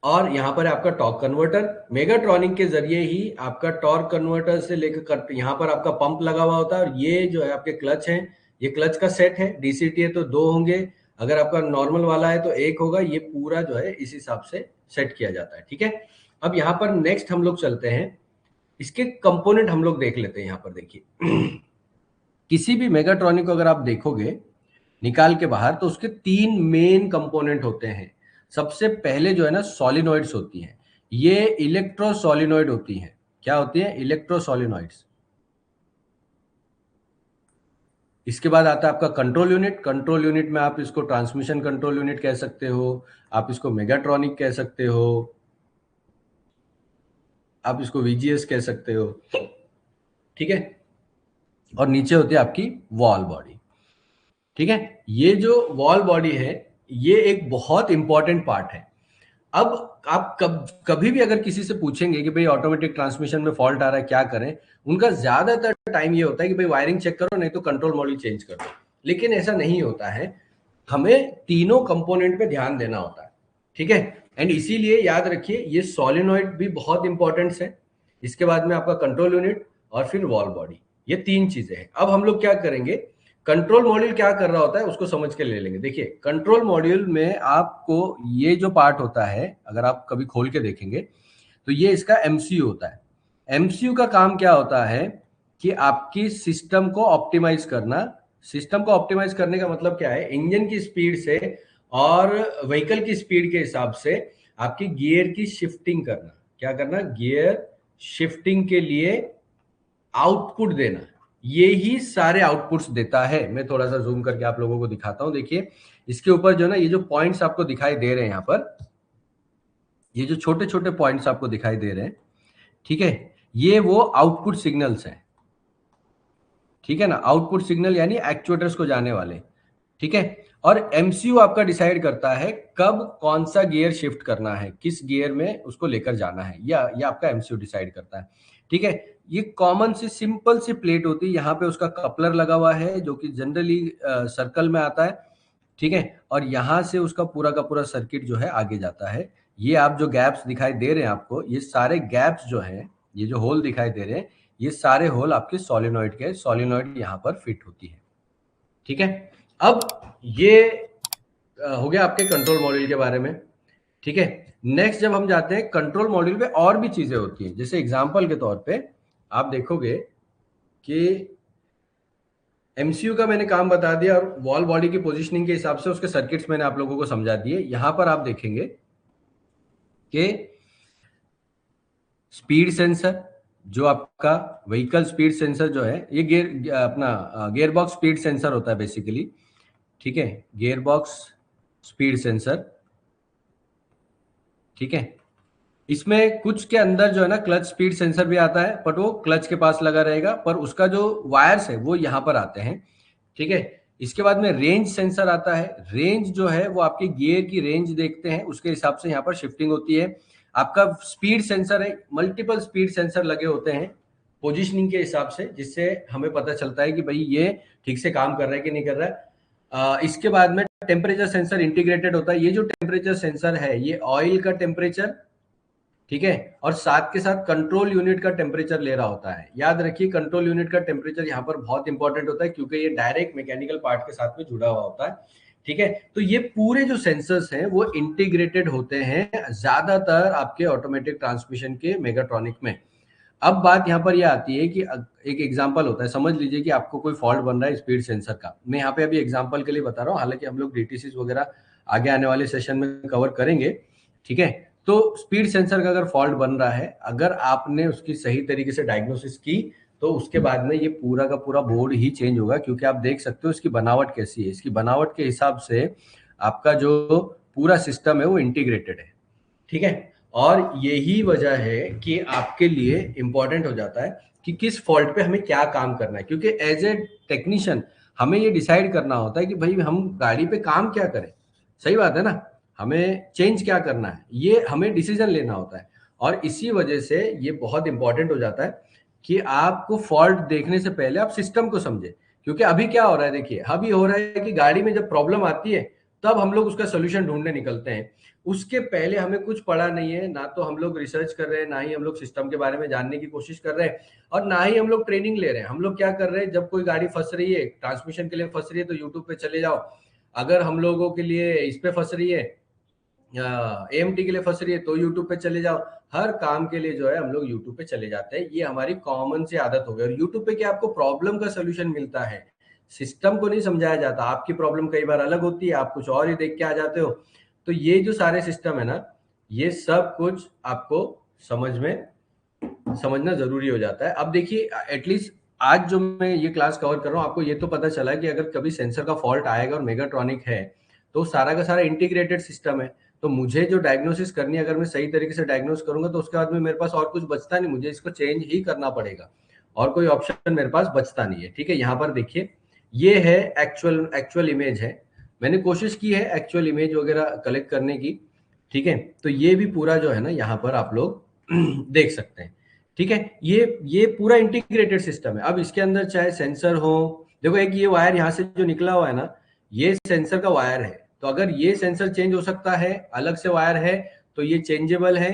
और यहां पर है आपका टॉर्क कन्वर्टर। मेगाट्रॉनिक के जरिए ही आपका टॉर्क कन्वर्टर से लेकर यहां पर आपका पंप लगा हुआ होता है, और ये जो है आपके क्लच हैं, ये क्लच का सेट है। डीसीटी है तो 2 होंगे, अगर आपका नॉर्मल वाला है तो 1 होगा। ये पूरा जो है इस हिसाब से सेट किया जाता है। ठीक है, अब यहाँ पर नेक्स्ट हम लोग चलते हैं, इसके कंपोनेंट हम लोग देख लेते हैं। यहाँ पर देखिए, किसी भी मेगाट्रॉनिक को अगर आप देखोगे निकाल के बाहर, तो उसके 3 मेन कंपोनेंट होते हैं। सबसे पहले जो है ना, सॉलिनॉइड्स होती हैं। ये इलेक्ट्रो सॉलिनॉइड होती हैं। क्या होती है? इलेक्ट्रो सॉलिनॉइड्स। इसके बाद आता है आपका कंट्रोल यूनिट। कंट्रोल यूनिट में आप इसको ट्रांसमिशन कंट्रोल यूनिट कह सकते हो, आप इसको मेगाट्रॉनिक कह सकते हो, आप इसको वीजीएस कह सकते हो। ठीक है, और नीचे होती है आपकी वॉल बॉडी। ठीक है, ये जो वॉल बॉडी है ये एक बहुत इंपॉर्टेंट पार्ट है। अब आप कभी भी अगर किसी से पूछेंगे कि भाई ऑटोमेटिक ट्रांसमिशन में फॉल्ट आ रहा है क्या करें, उनका ज्यादातर टाइम ये होता है कि भाई वायरिंग चेक करो, नहीं तो कंट्रोल मॉड्यूल चेंज कर दो। लेकिन ऐसा नहीं होता है, हमें तीनों कंपोनेंट पे ध्यान देना होता है। ठीक है, एंड इसीलिए याद रखिए ये सोलिनॉइड भी बहुत इंपॉर्टेंट है। इसके बाद में आपका कंट्रोल यूनिट और फिर वॉल बॉडी, ये 3 चीजें हैं। अब हम लोग क्या करेंगे, कंट्रोल मॉड्यूल क्या कर रहा होता है उसको समझ के ले लेंगे। देखिए, कंट्रोल मॉड्यूल में आपको ये जो पार्ट होता है, अगर आप कभी खोल के देखेंगे तो ये इसका एमसीयू होता है। एमसीयू का काम क्या होता है कि आपकी सिस्टम को ऑप्टिमाइज करना। सिस्टम को ऑप्टिमाइज करने का मतलब क्या है, इंजन की स्पीड से और व्हीकल की स्पीड के हिसाब से आपकी गियर की शिफ्टिंग करना। क्या करना? गियर शिफ्टिंग के लिए आउटपुट देना। ये ही सारे आउटपुट्स देता है। मैं थोड़ा सा जूम करके आप लोगों को दिखाता हूं। देखिए इसके ऊपर जो ना ये जो पॉइंट्स आपको दिखाई दे रहे हैं यहाँ पर, ये जो छोटे छोटे पॉइंट्स आपको दिखाई दे रहे हैं, ठीक है, ये वो आउटपुट सिग्नल्स हैं, ठीक है ना। आउटपुट सिग्नल यानी एक्चुएटर्स को जाने वाले, ठीक है। और एमसीयू आपका डिसाइड करता है कब कौन सा गियर शिफ्ट करना है, किस गियर में उसको लेकर जाना है, या आपका एमसीयू डिसाइड करता है, ठीक है। ये कॉमन सी सिंपल सी प्लेट होती है, यहाँ पे उसका कपलर लगा हुआ है जो कि जनरली सर्कल में आता है, ठीक है। और यहाँ से उसका पूरा का पूरा सर्किट जो है आगे जाता है। ये आप जो गैप्स दिखाई दे रहे हैं आपको, ये सारे गैप्स जो हैं, ये जो होल दिखाई दे रहे हैं, ये सारे होल आपके सोलिनॉइड के, सोलिनॉइड यहाँ पर फिट होती है, ठीक है। अब ये हो गया आपके कंट्रोल मॉड्यूल के बारे में, ठीक है। नेक्स्ट जब हम जाते हैं कंट्रोल मॉड्यूल पे, और भी चीजें होती हैं। जैसे एग्जांपल के तौर पे आप देखोगे कि एमसीयू का मैंने काम बता दिया और वॉल बॉडी की पोजीशनिंग के हिसाब से उसके सर्किट्स मैंने आप लोगों को समझा दिए। यहां पर आप देखेंगे कि स्पीड सेंसर, जो आपका व्हीकल स्पीड सेंसर जो है, ये अपना गियर बॉक्स स्पीड सेंसर होता है बेसिकली, ठीक है। गियर बॉक्स स्पीड सेंसर, ठीक है। इसमें कुछ के अंदर जो है ना क्लच स्पीड सेंसर भी आता है, बट वो क्लच के पास लगा रहेगा, पर उसका जो वायर्स है वो यहाँ पर आते हैं, ठीक है। इसके बाद में रेंज सेंसर आता है। रेंज जो है वो आपके गियर की रेंज देखते हैं, उसके हिसाब से यहाँ पर शिफ्टिंग होती है। आपका स्पीड सेंसर है, मल्टीपल स्पीड सेंसर लगे होते हैं पोजीशनिंग के हिसाब से, जिससे हमें पता चलता है कि भाई ये ठीक से काम कर रहा है कि नहीं कर रहा है। इसके बाद में टेम्परेचर सेंसर इंटीग्रेटेड होता है। ये जो टेम्परेचर सेंसर है ये ऑयल का टेम्परेचर, ठीक है, और साथ के साथ कंट्रोल यूनिट का टेम्परेचर ले रहा होता है। याद रखिए कंट्रोल यूनिट का टेम्परेचर यहाँ पर बहुत इंपॉर्टेंट होता है, क्योंकि ये डायरेक्ट मैकेनिकल पार्ट के साथ में जुड़ा हुआ होता है, ठीक है। तो ये पूरे जो सेंसर्स हैं वो इंटीग्रेटेड होते हैं ज्यादातर आपके ऑटोमेटिक ट्रांसमिशन के मेगाट्रॉनिक में। अब बात यहाँ पर यह आती है कि एक एग्जांपल होता है, समझ लीजिए कि आपको कोई फॉल्ट बन रहा है स्पीड सेंसर का। मैं यहाँ पे अभी एग्जांपल के लिए बता रहा हूँ, हालांकि हम लोग डीटीसीज वगैरह आगे आने वाले सेशन में कवर करेंगे, ठीक है। तो स्पीड सेंसर का अगर फॉल्ट बन रहा है, अगर आपने उसकी सही तरीके से डायग्नोसिस की, तो उसके बाद में ये पूरा का पूरा बोर्ड ही चेंज होगा, क्योंकि आप देख सकते हो इसकी बनावट कैसी है। इसकी बनावट के हिसाब से आपका जो पूरा सिस्टम है वो इंटीग्रेटेड है, ठीक है। और यही वजह है कि आपके लिए इंपॉर्टेंट हो जाता है कि किस फॉल्ट पे हमें क्या काम करना है, क्योंकि एज ए टेक्नीशियन हमें ये डिसाइड करना होता है कि भाई हम गाड़ी पे काम क्या करें। सही बात है ना, हमें चेंज क्या करना है, ये हमें डिसीजन लेना होता है। और इसी वजह से ये बहुत इंपॉर्टेंट हो जाता है कि आपको फॉल्ट देखने से पहले आप सिस्टम को समझे। क्योंकि अभी क्या हो रहा है, देखिए अभी हो रहा है कि गाड़ी में जब प्रॉब्लम आती है तब हम लोग उसका सोल्यूशन ढूंढने निकलते हैं। उसके पहले हमें कुछ पढ़ा नहीं है, ना तो हम लोग रिसर्च कर रहे हैं, ना ही हम लोग सिस्टम के बारे में जानने की कोशिश कर रहे हैं, और ना ही हम लोग ट्रेनिंग ले रहे हैं। हम लोग क्या कर रहे हैं, जब कोई गाड़ी फंस रही है, ट्रांसमिशन के लिए फंस रही है, तो यूट्यूब पे चले जाओ। अगर हम लोगों के लिए इस पे फंस रही है, एएमटी के लिए फंस रही है, तो यूट्यूब पे चले जाओ। हर काम के लिए जो है हम लोग यूट्यूब पे चले जाते हैं। ये हमारी कॉमन सी आदत हो गई। और यूट्यूब पे क्या आपको प्रॉब्लम का सोल्यूशन मिलता है, सिस्टम को नहीं समझाया जाता। आपकी प्रॉब्लम कई बार अलग होती है, आप कुछ और ही देख के आ जाते हो। तो ये जो सारे सिस्टम है ना, ये सब कुछ आपको समझना जरूरी हो जाता है। अब देखिए एटलीस्ट आज जो मैं ये क्लास कवर कर रहा हूँ, आपको ये तो पता चला कि अगर कभी सेंसर का फॉल्ट आएगा और मेगाट्रॉनिक है, तो सारा का सारा इंटीग्रेटेड सिस्टम है। तो मुझे जो डायग्नोसिस करनी है, अगर मैं सही तरीके से डायग्नोस करूंगा, तो उसके बाद में मेरे पास और कुछ बचता नहीं, मुझे इसको चेंज ही करना पड़ेगा, और कोई ऑप्शन मेरे पास बचता नहीं है, ठीक है। यहाँ पर देखिए ये है एक्चुअल इमेज है। मैंने कोशिश की है एक्चुअल इमेज वगैरह कलेक्ट करने की, ठीक है। तो ये भी पूरा जो है ना यहाँ पर आप लोग देख सकते हैं, ठीक है। ये पूरा इंटीग्रेटेड सिस्टम है। अब इसके अंदर चाहे सेंसर हो, देखो एक ये वायर यहाँ से जो निकला हुआ है ना, ये सेंसर का वायर है। तो अगर ये सेंसर चेंज हो सकता है, अलग से वायर है, तो ये चेंजेबल है,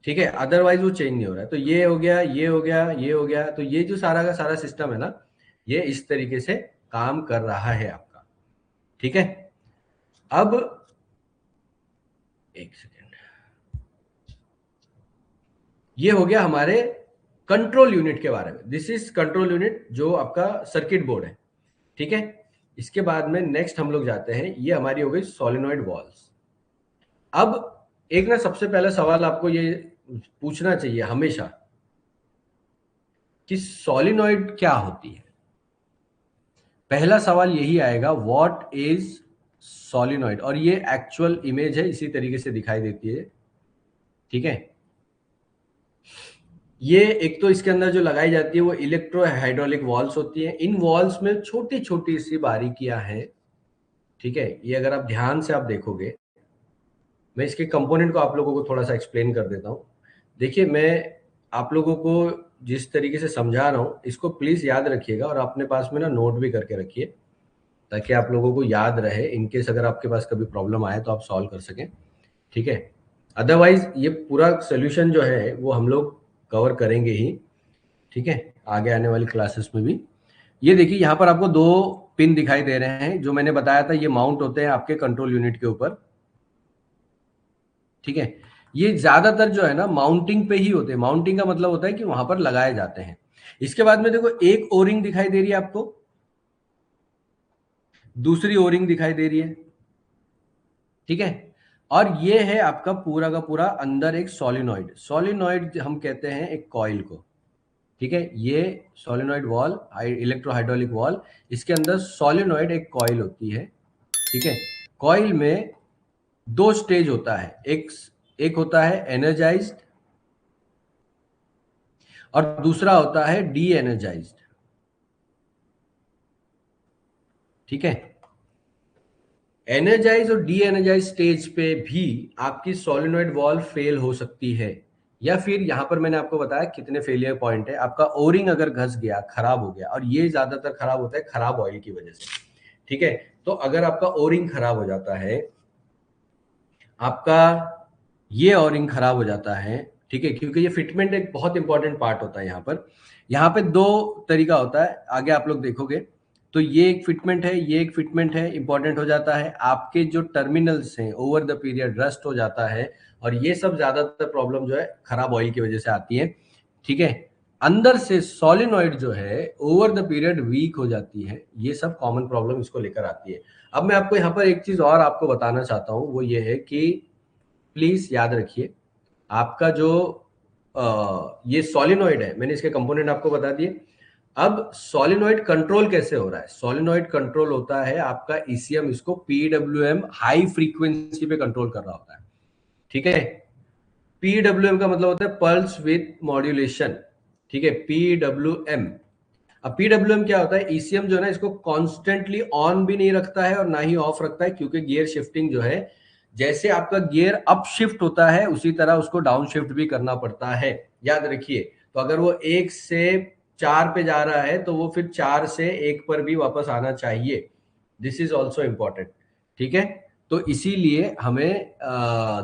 ठीक है। अदरवाइज वो चेंज नहीं हो रहा है। तो ये हो गया, ये हो गया, ये हो गया। तो ये जो सारा का सारा सिस्टम है ना, ये इस तरीके से काम कर रहा है आपका, ठीक है। अब एक सेकेंड, ये हो गया हमारे कंट्रोल यूनिट के बारे में। दिस इज कंट्रोल यूनिट, जो आपका सर्किट बोर्ड है, ठीक है। इसके बाद में नेक्स्ट हम लोग जाते हैं, ये हमारी हो गई सोलिनॉइड वॉल्व्स। अब एक ना सबसे पहला सवाल आपको ये पूछना चाहिए हमेशा कि सोलिनॉइड क्या होती है। पहला सवाल यही आएगा, व्हाट इज सोलिनॉइड, और ये एक्चुअल इमेज है, इसी तरीके से दिखाई देती है। ठीक है, ये एक तो इसके अंदर जो लगाई जाती है वो इलेक्ट्रो हाइड्रोलिक वॉल्स होती है। इन वॉल्स में छोटी छोटी सी बारीकियां हैं। ठीक है, ये अगर आप ध्यान से आप देखोगे, मैं इसके कंपोनेंट को आप लोगों को थोड़ा सा एक्सप्लेन कर देता हूँ। देखिए, मैं आप लोगों को जिस तरीके से समझा रहा हूँ इसको प्लीज याद रखिएगा, और अपने पास में ना नोट भी करके रखिए, ताकि आप लोगों को याद रहे, इनकेस अगर आपके पास कभी प्रॉब्लम आए तो आप सॉल्व कर सकें। ठीक है, अदरवाइज ये पूरा सोल्यूशन जो है वो हम लोग कवर करेंगे ही। ठीक है, आगे आने वाली क्लासेस में भी। ये देखिए, यहाँ पर आपको दो पिन दिखाई दे रहे हैं, जो मैंने बताया था ये माउंट होते हैं आपके कंट्रोल यूनिट के ऊपर। ठीक है, ये ज्यादातर जो है ना माउंटिंग पे ही होते हैं। माउंटिंग का मतलब होता है कि वहां पर लगाए जाते हैं। इसके बाद में देखो, एक ओरिंग दिखाई दे रही है आपको, दूसरी ओरिंग दिखाई दे रही है। ठीक है, और ये है आपका पूरा का पूरा अंदर एक सोलिनॉइड। सोलिनॉइड हम कहते हैं एक कॉइल को। ठीक है, ये solenoid wall, electro hydraulic wall, इसके अंदर सोलिनॉइड एक कॉइल होती है। ठीक है, कॉइल में दो स्टेज होता है, एक एक होता है एनर्जाइज्ड और दूसरा होता है डी एनर्जाइज्ड। ठीक है, एनर्जाइज और डी एनर्जाइज स्टेज पे भी आपकी सोलिनॉइड वॉल फेल हो सकती है, या फिर यहां पर मैंने आपको बताया कितने फेलियर पॉइंट है। आपका ओरिंग अगर घस गया, खराब हो गया, और ये ज्यादातर खराब होता है खराब ऑयल की वजह से। ठीक है, तो अगर आपका ओरिंग खराब हो जाता है, आपका ये ओरिंग खराब हो जाता है, ठीक है, क्योंकि ये फिटमेंट एक बहुत इंपॉर्टेंट पार्ट होता है। यहाँ पे दो तरीका होता है, आगे आप लोग देखोगे। तो ये एक फिटमेंट है, ये एक फिटमेंट है, इंपॉर्टेंट हो जाता है। आपके जो टर्मिनल्स हैं ओवर द पीरियड रस्ट हो जाता है, और ये सब ज्यादातर प्रॉब्लम जो है खराब ऑयल की वजह से आती है। ठीक है, अंदर से सोलिनॉइड जो है ओवर द पीरियड वीक हो जाती है। ये सब कॉमन प्रॉब्लम इसको लेकर आती है। अब मैं आपको यहाँ पर एक चीज और आपको बताना चाहता हूँ, वो ये है कि प्लीज याद रखिए, आपका जो ये सोलिनॉइड है, मैंने इसके कंपोनेंट आपको बता दिए। अब सोलिनॉइड कंट्रोल कैसे हो रहा है? सोलिनॉइड कंट्रोल होता है आपका ईसीएम इसको पीडब्ल्यूएम हाई फ्रीक्वेंसी पे कंट्रोल कर रहा होता है। ठीक है, पीडब्ल्यूएम का मतलब होता है पल्स विद मॉड्यूलेशन। ठीक है, पीडब्ल्यूएम। अब पीडब्ल्यूएम क्या होता है? ईसीएम जो है ना, इसको कॉन्स्टेंटली ऑन भी नहीं रखता है और ना ही ऑफ रखता है, क्योंकि गियर शिफ्टिंग जो है, जैसे आपका गियर अप शिफ्ट होता है उसी तरह उसको डाउन शिफ्ट भी करना पड़ता है। याद रखिए, तो अगर वो 1 से 4 पे जा रहा है तो वो फिर 4 से 1 पर भी वापस आना चाहिए। This is also important. ठीक है, तो इसीलिए हमें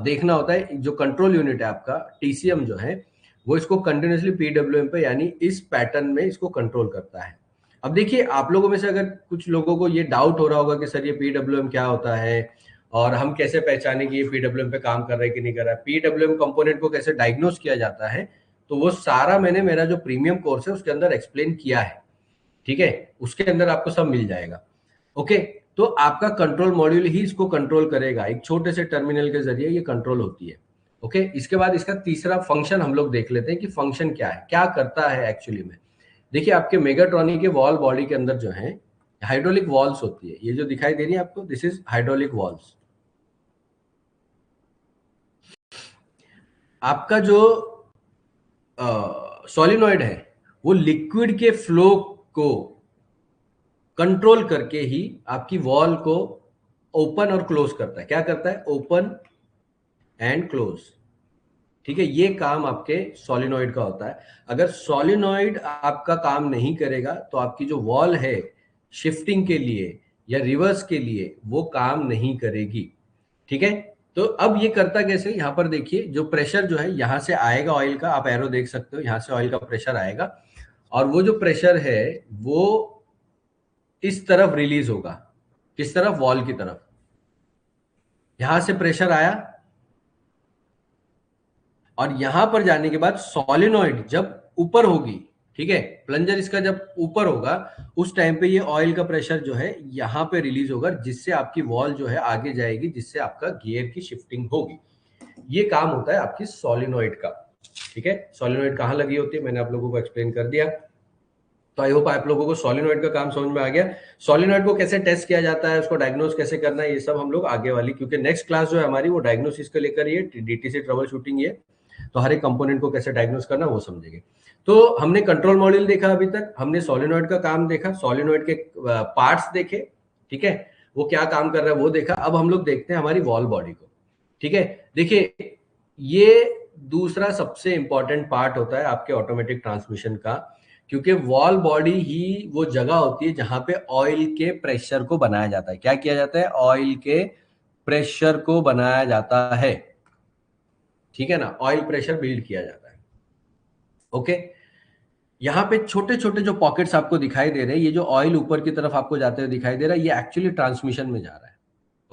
देखना होता है, जो कंट्रोल यूनिट है आपका टीसीएम जो है, वो इसको कंटिन्यूसली पीडब्ल्यूएम पे यानी इस पैटर्न में इसको कंट्रोल करता है। अब देखिए, आप लोगों में से अगर कुछ लोगों को ये डाउट हो रहा होगा कि सर ये पीडब्ल्यूएम क्या होता है, और हम कैसे पहचाने कि ये पीडब्ल्यूएम पे काम कर रहा है कि नहीं कर रहा है, पीडब्ल्यूएम कंपोनेंट को कैसे डायग्नोस किया जाता है, तो वो सारा मैंने मेरा जो प्रीमियम कोर्स है उसके अंदर एक्सप्लेन किया है। ठीक है, उसके अंदर आपको सब मिल जाएगा। ओके, तो आपका कंट्रोल मॉड्यूल ही इसको कंट्रोल करेगा, एक छोटे से टर्मिनल के जरिए ये कंट्रोल होती है। ओके, इसके बाद इसका तीसरा फंक्शन हम लोग देख लेते हैं कि फंक्शन क्या है, क्या करता है एक्चुअली में। देखिए, आपके मेगाट्रॉनिक के वॉल बॉडी के अंदर जो है हाइड्रोलिक वॉल्स होती है, ये जो दिखाई दे रही है आपको, दिस इज हाइड्रोलिक वॉल्स। आपका जो सोलिनॉइड है वो लिक्विड के फ्लो को कंट्रोल करके ही आपकी वॉल को ओपन और क्लोज करता है। क्या करता है? Open and close. ठीक है, ये काम आपके सोलिनॉइड का होता है। अगर सोलिनॉइड आपका काम नहीं करेगा तो आपकी जो वॉल है शिफ्टिंग के लिए या रिवर्स के लिए वो काम नहीं करेगी। ठीक है, तो अब ये करता कैसे? यहां पर देखिए, जो प्रेशर जो है यहां से आएगा ऑयल का, आप एरो देख सकते हो, यहां से ऑयल का प्रेशर आएगा, और वो जो प्रेशर है वो इस तरफ रिलीज होगा। किस तरफ? वॉल की तरफ। यहां से प्रेशर आया, और यहां पर जाने के बाद सोलिनॉइड जब ऊपर होगी, ठीक है, प्लंजर इसका जब ऊपर होगा, उस टाइम पे ये ऑयल का प्रेशर जो है यहां पे रिलीज होगा, जिससे आपकी वॉल जो है आगे जाएगी, जिससे आपका गियर की शिफ्टिंग होगी। ये काम होता है आपकी सोलिनॉइड का। ठीक है, सोलिनॉइड कहां लगी होती है मैंने आप लोगों को एक्सप्लेन कर दिया। तो आई होप आप लोगों को सोलिनॉइड का काम समझ में आ गया। सोलिनॉइड को कैसे टेस्ट किया जाता है, उसको डायग्नोस कैसे करना है, ये सब हम लोग आगे वाली, क्योंकि नेक्स्ट क्लास जो है हमारी वो डायग्नोसिस को लेकर ये डीटीसी ट्रबल शूटिंग ये, तो हर एक कंपोनेंट को कैसे डायग्नोस करना वो समझेंगे। तो हमने कंट्रोल मॉड्यूल देखा, अभी तक हमने सोलिनॉइड का काम देखा, सोलिनॉइड के पार्ट्स देखे, ठीक है, वो क्या काम कर रहा है वो देखा। अब हम लोग देखते हैं हमारी वॉल बॉडी को, ठीक है। देखिए ये दूसरा सबसे इंपॉर्टेंट पार्ट होता है आपके ऑटोमेटिक ट्रांसमिशन का, क्योंकि वॉल बॉडी ही वो जगह होती है जहां पे ऑयल के प्रेशर को बनाया जाता है। क्या किया जाता है? ऑयल के प्रेशर को बनाया जाता है, ठीक है ना, ऑयल प्रेशर बिल्ड किया जाता है। ओके, यहाँ पे छोटे छोटे जो पॉकेट्स आपको दिखाई दे रहे हैं, ये जो ऑयल ऊपर की तरफ आपको जाते हुए दिखाई दे रहा है, ये एक्चुअली ट्रांसमिशन में जा रहा है।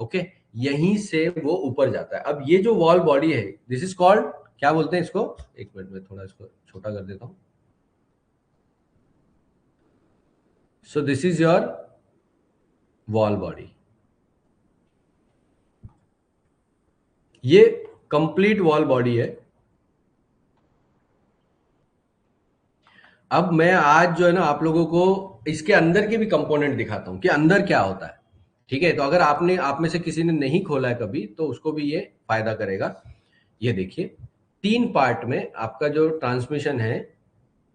ओके, यहीं से वो ऊपर जाता है। अब ये जो वॉल बॉडी है, दिस इज कॉल्ड, क्या बोलते हैं इसको, एक मिनट में थोड़ा इसको छोटा कर देता हूं। So this is your wall body, ये कंप्लीट वॉल बॉडी है। अब मैं आज जो है ना आप लोगों को इसके अंदर के भी कंपोनेंट दिखाता हूं कि अंदर क्या होता है, ठीक है। तो अगर आप में से किसी ने नहीं खोला है कभी, तो उसको भी ये फायदा करेगा। ये देखिए, 3 पार्ट में आपका जो ट्रांसमिशन है,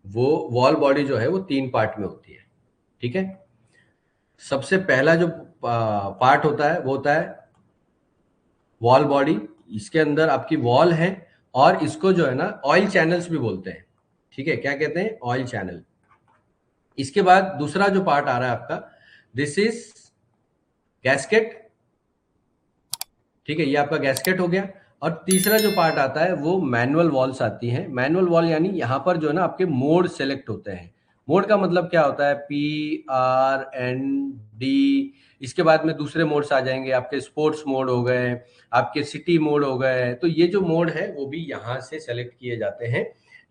वो वॉल बॉडी जो है वो 3 पार्ट में होती है, ठीक है। सबसे पहला जो पार्ट होता है वो होता है वॉल बॉडी। इसके अंदर आपकी वॉल है, और इसको जो है ना ऑयल चैनल्स भी बोलते हैं, ठीक है। क्या कहते हैं? Oil channel. इसके बाद दूसरा जो पार्ट आ रहा है आपका, दिस इज गैस्केट, ठीक है, ये आपका गैस्केट हो गया। और तीसरा जो पार्ट आता है वो मैनुअल वॉल्स आती हैं। मैनुअल वॉल यानी यहाँ पर जो है ना आपके मोड सेलेक्ट होते हैं। मोड का मतलब क्या होता है? PRND। इसके बाद में दूसरे मोड्स आ जाएंगे, आपके स्पोर्ट्स मोड हो गए, आपके सिटी मोड हो गए। तो ये जो मोड है वो भी यहाँ से सेलेक्ट किए जाते हैं,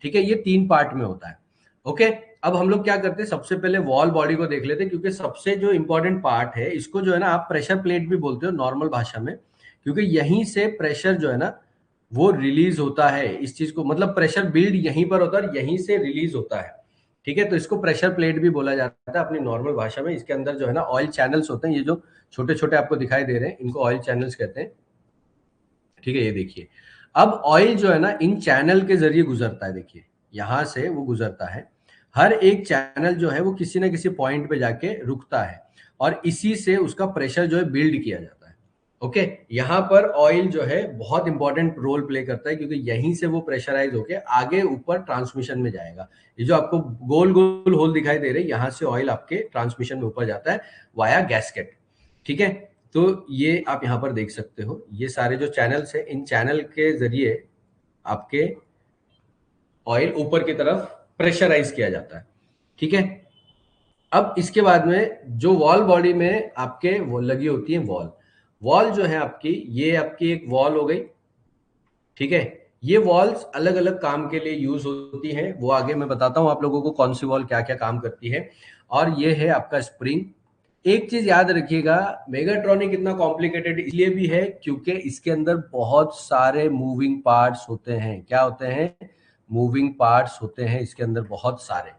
ठीक है। ये 3 पार्ट में होता है। ओके, अब हम लोग क्या करते हैं, सबसे पहले वॉल बॉडी को देख लेते हैं, क्योंकि सबसे जो इंपॉर्टेंट पार्ट है, इसको जो है ना आप प्रेशर प्लेट भी बोलते हो नॉर्मल भाषा में, क्योंकि यहीं से प्रेशर जो है ना वो रिलीज होता है। इस चीज को मतलब प्रेशर बिल्ड यहीं पर होता है और यहीं से रिलीज होता है, ठीक है। तो इसको प्रेशर प्लेट भी बोला जाता है अपनी नॉर्मल भाषा में। इसके अंदर जो है ना ऑयल चैनल्स होते हैं, ये जो छोटे छोटे आपको दिखाई दे रहे हैं, इनको ऑयल चैनल्स कहते हैं, ठीक है। ये देखिए, अब ऑयल जो है ना इन चैनल के जरिए गुजरता है। देखिए यहां से वो गुजरता है, हर एक चैनल जो है वो किसी ना किसी पॉइंट पे जाके रुकता है, और इसी से उसका प्रेशर जो है बिल्ड किया जाता है। ओके, यहाँ पर ऑयल जो है बहुत इंपॉर्टेंट रोल प्ले करता है, क्योंकि यहीं से वो प्रेशराइज होके आगे ऊपर ट्रांसमिशन में जाएगा। ये जो आपको गोल गोल होल दिखाई दे रहे हैं, यहाँ से ऑयल आपके ट्रांसमिशन में ऊपर जाता है वाया गैस्केट, ठीक है। तो ये आप यहाँ पर देख सकते हो, ये सारे जो चैनल्स है, इन चैनल के जरिए आपके ऑयल ऊपर की तरफ प्रेशराइज किया जाता है, ठीक है। अब इसके बाद में जो वॉल बॉडी में आपके वो लगी होती है वॉल, वॉल जो है आपकी, ये आपकी एक वॉल हो गई, ठीक है। ये वॉल्स अलग अलग काम के लिए यूज होती हैं, वो आगे मैं बताता हूं आप लोगों को कौन सी वॉल क्या क्या काम करती है। और ये है आपका स्प्रिंग। एक चीज याद रखिएगा, मेगाट्रॉनिक इतना कॉम्प्लिकेटेड इसलिए भी है क्योंकि इसके अंदर बहुत सारे मूविंग पार्ट्स होते हैं। क्या होते हैं? मूविंग पार्ट्स होते हैं इसके अंदर बहुत सारे,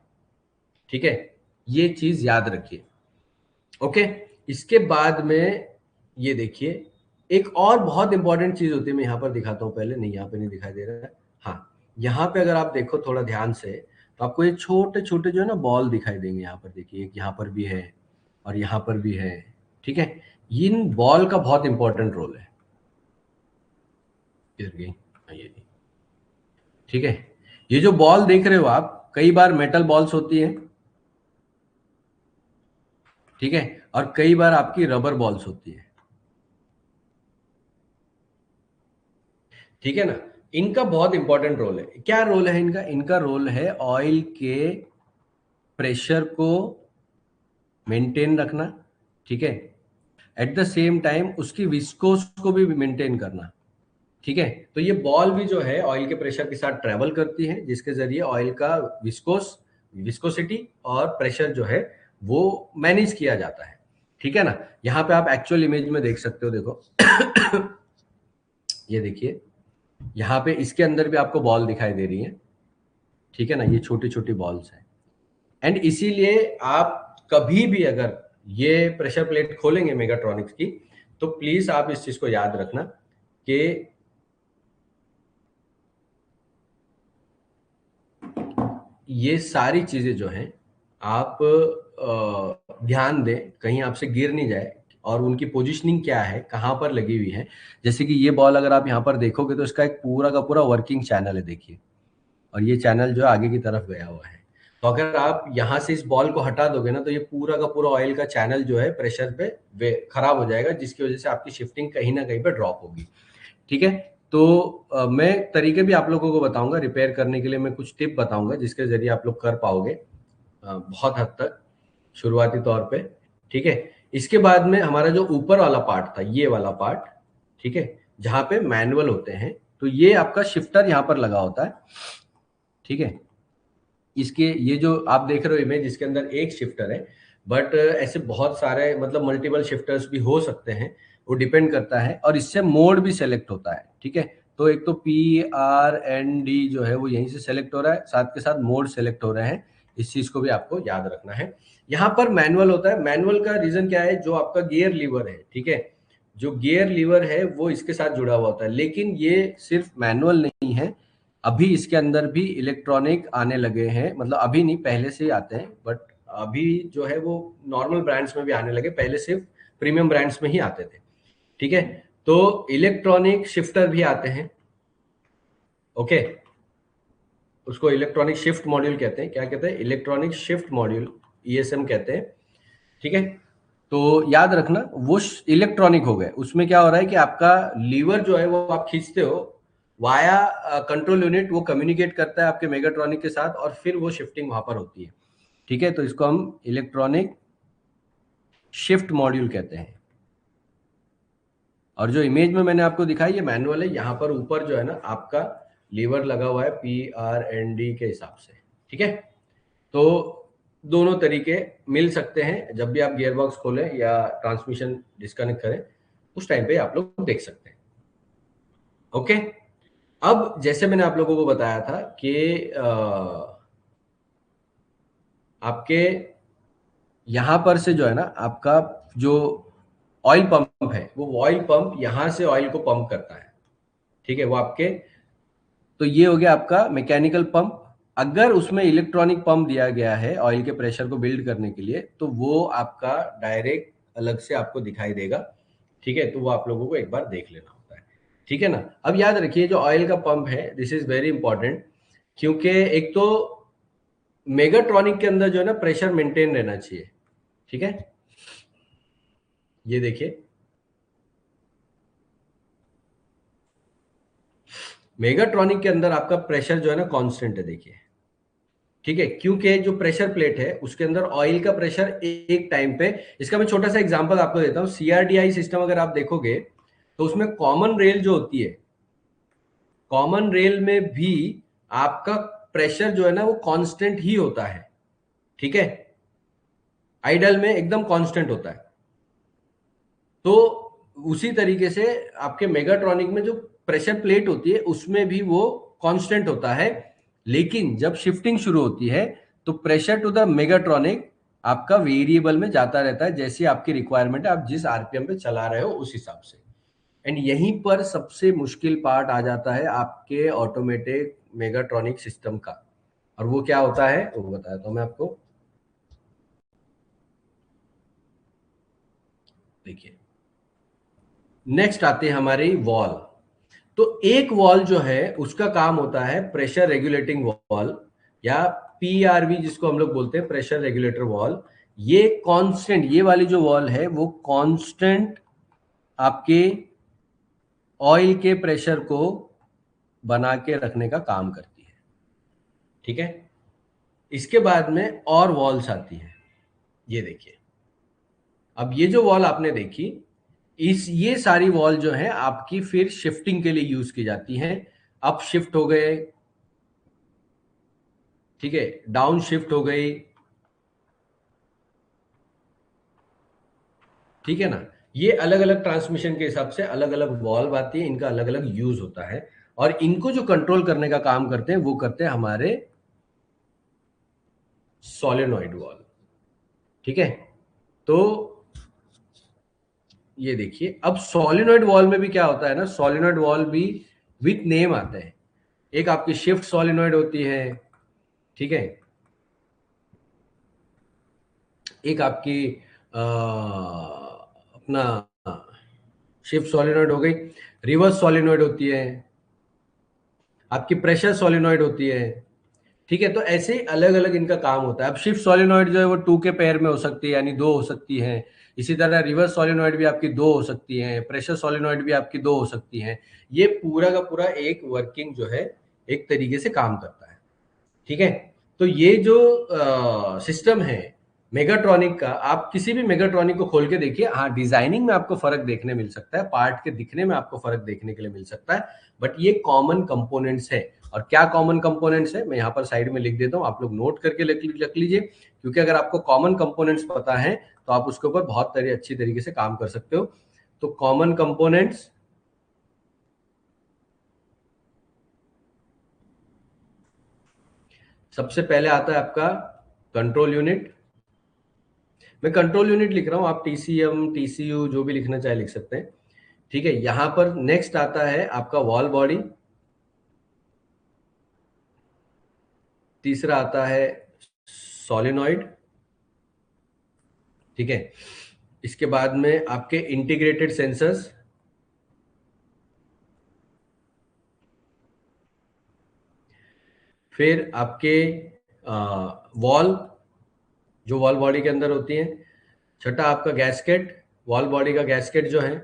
ठीक है। ये चीज याद रखिए। ओके, इसके बाद में ये देखिए, एक और बहुत इंपॉर्टेंट चीज होती है, मैं यहाँ पर दिखाता हूँ पहले, नहीं यहाँ पे नहीं दिखाई दे रहा है, हाँ यहाँ पे अगर आप देखो थोड़ा ध्यान से, तो आपको ये छोटे छोटे जो है ना बॉल दिखाई देंगे। यहाँ पर देखिए, एक यहाँ पर भी है और यहाँ पर भी है, ठीक है। इन बॉल का बहुत इंपॉर्टेंट रोल है। किधर गई? ये नहीं, ठीक है। ये जो बॉल देख रहे हो आप, कई बार मेटल बॉल्स होती है, ठीक है, और कई बार आपकी रबर बॉल्स होती है, ठीक है ना। इनका बहुत इंपॉर्टेंट रोल है। क्या रोल है इनका? इनका रोल है ऑयल के प्रेशर को मेंटेन रखना, ठीक है, एट द सेम टाइम उसकी विस्कोस को भी मेंटेन करना, ठीक है। तो ये बॉल भी जो है ऑयल के प्रेशर के साथ ट्रेवल करती है, जिसके जरिए ऑयल का विस्कोसिटी और प्रेशर जो है वो मैनेज किया जाता है, ठीक है ना। यहाँ पे आप एक्चुअल इमेज में देख सकते हो, देखो ये देखिए, यहाँ पे इसके अंदर भी आपको बॉल दिखाई दे रही है, ठीक है ना, ये छोटी छोटी बॉल्स है। एंड इसीलिए आप कभी भी अगर ये प्रेशर प्लेट खोलेंगे मेगाट्रॉनिक्स की, तो प्लीज आप इस चीज को याद रखना कि ये सारी चीजें जो हैं आप ध्यान दें, कहीं आपसे गिर नहीं जाए, और उनकी पोजीशनिंग क्या है, कहाँ पर लगी हुई है। जैसे कि ये बॉल अगर आप यहाँ पर देखोगे तो इसका एक पूरा का पूरा वर्किंग चैनल है, देखिए, और ये चैनल जो है आगे की तरफ गया हुआ है। तो अगर आप यहाँ से इस बॉल को हटा दोगे ना, तो ये पूरा का पूरा ऑयल का चैनल जो है प्रेशर पे खराब हो जाएगा, जिसकी वजह से आपकी शिफ्टिंग कहीं ना कहीं पे ड्रॉप होगी। ठीक है, तो मैं तरीके भी आप लोगों को बताऊंगा रिपेयर करने के लिए, मैं कुछ टिप बताऊंगा जिसके जरिए आप लोग कर पाओगे बहुत हद तक शुरुआती तौर पे। ठीक है, इसके बाद में हमारा जो ऊपर वाला पार्ट था, ये वाला पार्ट, ठीक है, जहां पे मैनुअल होते हैं, तो ये आपका शिफ्टर यहाँ पर लगा होता है। ठीक है, इसके ये जो आप देख रहे हो इमेज, इसके अंदर एक शिफ्टर है, बट ऐसे बहुत सारे मतलब मल्टीपल शिफ्टर्स भी हो सकते हैं, वो डिपेंड करता है, और इससे मोड भी सेलेक्ट होता है। ठीक है, तो एक तो PRND जो है वो यहीं से सेलेक्ट हो रहा है, साथ के साथ मोड सेलेक्ट हो रहे हैं, इस चीज को भी आपको याद रखना है। यहाँ पर मैनुअल होता है, मैनुअल का रीजन क्या है, जो आपका गियर लीवर है, ठीक है, जो गियर लीवर है वो इसके साथ जुड़ा हुआ होता है, लेकिन ये सिर्फ मैनुअल नहीं है, अभी इसके अंदर भी इलेक्ट्रॉनिक आने लगे हैं, मतलब अभी नहीं, पहले से ही आते हैं, बट अभी जो है वो नॉर्मल ब्रांड्स में भी आने लगे, पहले सिर्फ प्रीमियम ब्रांड्स में ही आते थे। ठीक है, तो इलेक्ट्रॉनिक शिफ्टर भी आते हैं। ओके, उसको इलेक्ट्रॉनिक शिफ्ट मॉड्यूल कहते हैं, क्या कहते हैं, इलेक्ट्रॉनिक शिफ्ट मॉड्यूल, ESM कहते हैं। ठीक है, तो याद रखना वो इलेक्ट्रॉनिक हो गए, उसमें क्या हो रहा है कि आपका लीवर जो है वो आप खींचते हो वाया कंट्रोल यूनिट, वो कम्युनिकेट करता है आपके मेगाट्रॉनिक के साथ, और फिर वो शिफ्टिंग वहां पर होती है। ठीक है, तो इसको हम इलेक्ट्रॉनिक शिफ्ट मॉड्यूल कहते हैं। और जो इमेज में मैंने आपको दिखाई ये मैनुअल है, यहाँ पर ऊपर जो है ना आपका लीवर लगा हुआ है PRND के हिसाब से। ठीक है, तो दोनों तरीके मिल सकते हैं, जब भी आप गियर बॉक्स खोलें या ट्रांसमिशन डिस्कनेक्ट करें, उस टाइम पे आप लोग देख सकते हैं। ओके, अब जैसे मैंने आप लोगों को बताया था कि आपके यहां पर से जो है ना आपका जो ऑयल पंप है, वो ऑयल पंप यहां से ऑयल को पंप करता है। ठीक है, वो आपके, तो ये हो गया आपका मैकेनिकल पंप। अगर उसमें इलेक्ट्रॉनिक पंप दिया गया है ऑयल के प्रेशर को बिल्ड करने के लिए, तो वो आपका डायरेक्ट अलग से आपको दिखाई देगा। ठीक है, तो वो आप लोगों को एक बार देख लेना होता है। ठीक है ना, अब याद रखिए जो ऑयल का पंप है, दिस इज वेरी इंपॉर्टेंट, क्योंकि एक तो मेगाट्रॉनिक के अंदर जो है ना प्रेशर मेंटेन रहना चाहिए। ठीक है, ये देखिए, मेगाट्रॉनिक के अंदर आपका प्रेशर जो है ना कांस्टेंट है, देखिए। ठीक है, क्योंकि जो प्रेशर प्लेट है उसके अंदर ऑयल का प्रेशर एक टाइम पे, इसका मैं छोटा सा एग्जांपल आपको देता हूं। CRDI सिस्टम अगर आप देखोगे तो उसमें कॉमन रेल जो होती है, कॉमन रेल में भी आपका प्रेशर जो है ना वो कांस्टेंट ही होता है। ठीक है, आइडल में एकदम कांस्टेंट होता है। तो उसी तरीके से आपके मेगाट्रॉनिक में जो प्रेशर प्लेट होती है उसमें भी वो कांस्टेंट होता है, लेकिन जब शिफ्टिंग शुरू होती है तो प्रेशर टू द मेगाट्रॉनिक आपका वेरिएबल में जाता रहता है, जैसी आपकी रिक्वायरमेंट है, आप जिस RPM पे चला रहे हो उस हिसाब से। एंड यहीं पर सबसे मुश्किल पार्ट आ जाता है आपके ऑटोमेटिक मेगाट्रॉनिक सिस्टम का, और वो क्या होता है वो बताता हूं मैं आपको। देखिए, नेक्स्ट आते हैं हमारी वॉल। तो एक वॉल जो है उसका काम होता है प्रेशर रेगुलेटिंग वॉल, या PRV जिसको हम लोग बोलते हैं, प्रेशर रेगुलेटर वॉल। ये कांस्टेंट, ये वाली जो वॉल है वो कांस्टेंट आपके ऑयल के प्रेशर को बना के रखने का काम करती है। ठीक है, इसके बाद में और वॉल्स आती है, ये देखिए। अब ये जो वॉल आपने देखी, ये सारी वॉल जो है आपकी फिर शिफ्टिंग के लिए यूज की जाती हैं। अप शिफ्ट हो गए, ठीक है, डाउन शिफ्ट हो गई। ठीक है ना, ये अलग अलग ट्रांसमिशन के हिसाब से अलग अलग वॉल्व आती है, इनका अलग अलग यूज होता है, और इनको जो कंट्रोल करने का काम करते हैं वो करते हैं हमारे सोलेनॉइड वॉल्व। ठीक है, तो ये देखिए, अब सोलेनॉइड वॉल्व में भी क्या होता है ना, सोलेनॉइड वॉल्व भी विथ नेम आते हैं। एक आपकी शिफ्ट सोलेनॉइड होती है, ठीक है, एक आपकी अपना शिफ्ट सोलेनॉइड हो गई, रिवर्स सोलेनॉइड होती है, आपकी प्रेशर सोलेनॉइड होती है। ठीक है, तो ऐसे अलग अलग इनका काम होता है। अब शिफ्ट सोलेनॉइड जो है वो 2 के पेयर में हो सकती है, यानी 2 हो सकती है। इसी तरह रिवर्स सोलेनॉइड भी आपकी 2 हो सकती है, प्रेशर सोलेनॉइड भी आपकी 2 हो सकती है। ये पूरा का पूरा एक वर्किंग जो है एक तरीके से काम करता है। ठीक है, तो ये जो सिस्टम है मेगाट्रॉनिक का, आप किसी भी मेगाट्रॉनिक को खोल के देखिए, हाँ डिजाइनिंग में आपको फर्क देखने मिल सकता है, पार्ट के दिखने में आपको फर्क देखने के लिए मिल सकता है, बट ये कॉमन कंपोनेंट्स है। और क्या कॉमन कंपोनेंट्स है, मैं यहाँ पर साइड में लिख देता हूँ, आप लोग नोट करके रख लीजिए, क्योंकि अगर आपको कॉमन कंपोनेंट्स पता है तो आप उसके ऊपर बहुत अच्छी तरीके से काम कर सकते हो। तो कॉमन कंपोनेंट्स, सबसे पहले आता है आपका कंट्रोल यूनिट। मैं कंट्रोल यूनिट लिख रहा हूं, आप टीसीएम टीसीयू जो भी लिखना चाहे लिख सकते हैं। ठीक है, यहां पर नेक्स्ट आता है आपका वॉल बॉडी, तीसरा आता है सोलिनॉइड। ठीक है, इसके बाद में आपके इंटीग्रेटेड सेंसर्स, फिर आपके वॉल जो वॉल बॉडी के अंदर होती है, छठा आपका गैस्केट, वॉल बॉडी का गैस्केट जो है,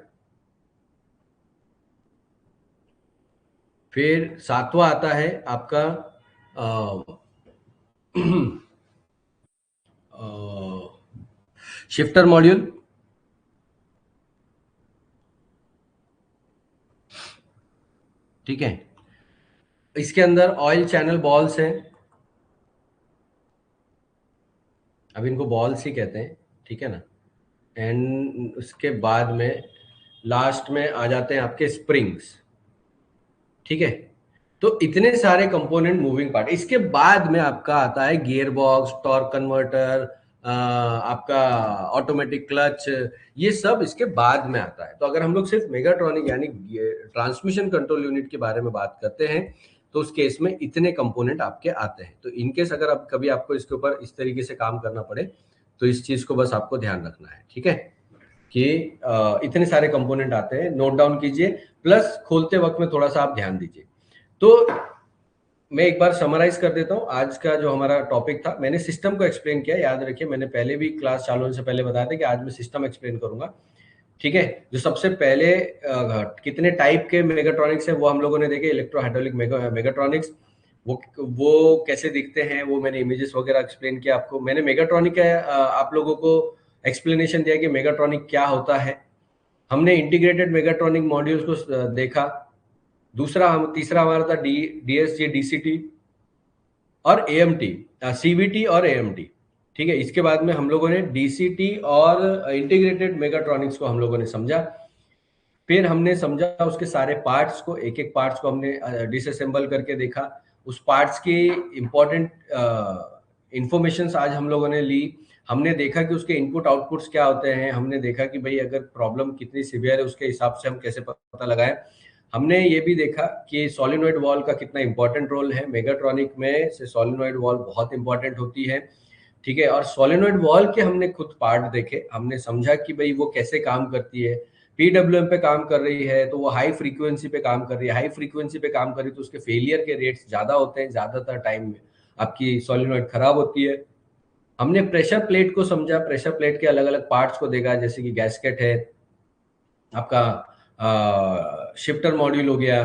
फिर सातवां आता है आपका शिफ्टर मॉड्यूल। ठीक है, इसके अंदर ऑयल चैनल बॉल्स हैं, अब इनको बॉल्स ही कहते हैं, ठीक है ना। एंड उसके बाद में लास्ट में आ जाते हैं आपके स्प्रिंग्स। ठीक है, तो इतने सारे कंपोनेंट मूविंग पार्ट। इसके बाद में आपका आता है गियर बॉक्स, टॉर्क कन्वर्टर, आपका ऑटोमेटिक क्लच, ये सब इसके बाद में आता है। तो अगर हम लोग सिर्फ मेगाट्रॉनिक यानी ट्रांसमिशन कंट्रोल यूनिट के बारे में बात करते हैं तो उस केस में इतने कंपोनेंट आपके आते हैं। तो इनकेस अगर आप कभी आपको इसके ऊपर इस तरीके से काम करना पड़े तो इस चीज को बस आपको ध्यान रखना है। ठीक है, कि इतने सारे कंपोनेंट आते हैं, नोट डाउन कीजिए, प्लस खोलते वक्त में थोड़ा सा आप ध्यान दीजिए। तो मैं एक बार समराइज कर देता हूं आज का जो हमारा टॉपिक था। मैंने सिस्टम को एक्सप्लेन किया, याद रखिए मैंने पहले भी क्लास चालू होने से पहले बताया था कि आज मैं सिस्टम एक्सप्लेन करूंगा। ठीक है, जो सबसे पहले कितने टाइप के मेगाट्रॉनिक्स है वो हम लोगों ने देखे, इलेक्ट्रो हाइड्रोलिक मेगाट्रॉनिक्स, वो कैसे दिखते हैं वो मैंने इमेजेस वगैरह एक्सप्लेन किया आपको। मैंने मेगाट्रॉनिक आप लोगों को एक्सप्लेनेशन दिया कि मेगाट्रॉनिक क्या होता है। हमने इंटीग्रेटेड मेगाट्रॉनिक मॉड्यूल्स को देखा। तीसरा हमारा था डीएसजी डीसीटी और एएमटी, सीवीटी और एएमटी। ठीक है, इसके बाद में हम लोगों ने डीसीटी और इंटीग्रेटेड मेगाट्रॉनिक्स को हम लोगों ने समझा। फिर हमने समझा उसके सारे पार्ट्स को, एक एक पार्ट्स को हमने डिसअसेंबल करके देखा। उस पार्ट्स की इंपॉर्टेंट इंफॉर्मेशन आज हम लोगों ने ली। हमने देखा कि उसके इनपुट आउटपुट्स क्या होते हैं, हमने देखा कि भाई अगर प्रॉब्लम कितनी सीवियर है उसके हिसाब से हम कैसे पता लगाएं। हमने ये भी देखा कि सोलिनॉइड वॉल्व का कितना इंपॉर्टेंट रोल है मेगाट्रॉनिक में, से सोलिनॉइड वॉल्व बहुत इंपॉर्टेंट होती है। ठीक है, और सोलिनॉइड वॉल्व के हमने खुद पार्ट देखे, हमने समझा कि भाई वो कैसे काम करती है। पीडब्ल्यूएम पे काम कर रही है तो वो हाई फ्रीक्वेंसी पे काम कर रही है, हाई फ्रीक्वेंसी पे काम कर रही है तो उसके फेलियर के रेट्स ज्यादा होते हैं, ज्यादातर टाइम में आपकी सोलिनॉइड खराब होती है। हमने प्रेशर प्लेट को समझा, प्रेशर प्लेट के अलग अलग पार्ट्स को देखा, जैसे कि गैस्केट है आपका, शिफ्टर मॉड्यूल हो गया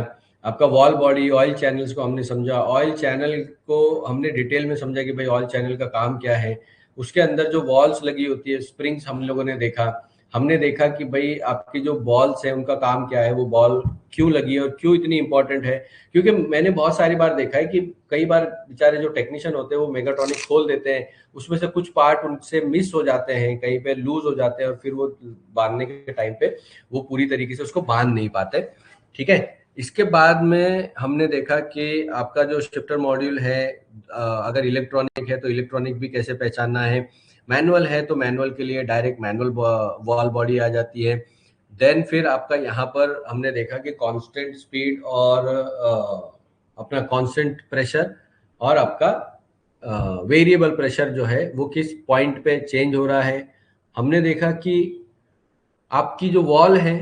आपका, वॉल बॉडी, ऑयल चैनल्स को हमने समझा। ऑयल चैनल को हमने डिटेल में समझा कि भाई ऑयल चैनल का काम क्या है। उसके अंदर जो वॉल्स लगी होती है, स्प्रिंग्स हम लोगों ने देखा। हमने देखा कि भाई आपकी जो बॉल्स है उनका काम क्या है, वो बॉल क्यों लगी है और क्यों इतनी इंपॉर्टेंट है। क्योंकि मैंने बहुत सारी बार देखा है कि कई बार बेचारे जो टेक्नीशियन होते हैं वो मेगाट्रॉनिक खोल देते हैं, उसमें से कुछ पार्ट उनसे मिस हो जाते हैं, कहीं पे लूज हो जाते हैं और फिर वो बांधने के टाइम पे वो पूरी तरीके से उसको बांध नहीं पाते। ठीक है, इसके बाद में हमने देखा कि आपका जो शिफ्टर मॉड्यूल है, अगर इलेक्ट्रॉनिक है तो इलेक्ट्रॉनिक भी कैसे पहचानना है, मैनुअल है तो मैनुअल के लिए डायरेक्ट मैनुअल वॉल बॉडी आ जाती है। देन फिर आपका यहाँ पर हमने देखा कि कांस्टेंट स्पीड और अपना कांस्टेंट प्रेशर और आपका वेरिएबल प्रेशर जो है वो किस पॉइंट पे चेंज हो रहा है। हमने देखा कि आपकी जो वॉल है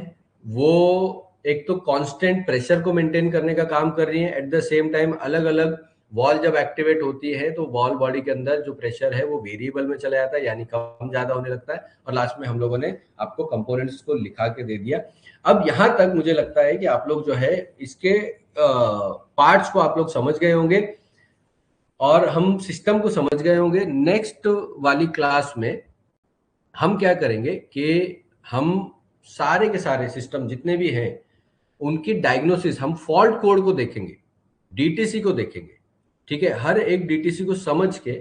वो एक तो कांस्टेंट प्रेशर को मेंटेन करने का काम कर रही है, एट द सेम टाइम अलग अलग वॉल जब एक्टिवेट होती है तो वॉल बॉडी के अंदर जो प्रेशर है वो वेरिएबल में चला जाता है, यानी कम ज्यादा होने लगता है। और लास्ट में हम लोगों ने आपको कंपोनेंट्स को लिखा के दे दिया। अब यहां तक मुझे लगता है कि आप लोग जो है इसके पार्ट्स को आप लोग समझ गए होंगे और हम सिस्टम को समझ गए होंगे। नेक्स्ट वाली क्लास में हम क्या करेंगे कि हम सारे के सारे सिस्टम जितने भी हैं उनकी डायग्नोसिस, हम फॉल्ट कोड को देखेंगे, डीटीसी को देखेंगे, ठीक है, हर एक डीटीसी को समझ के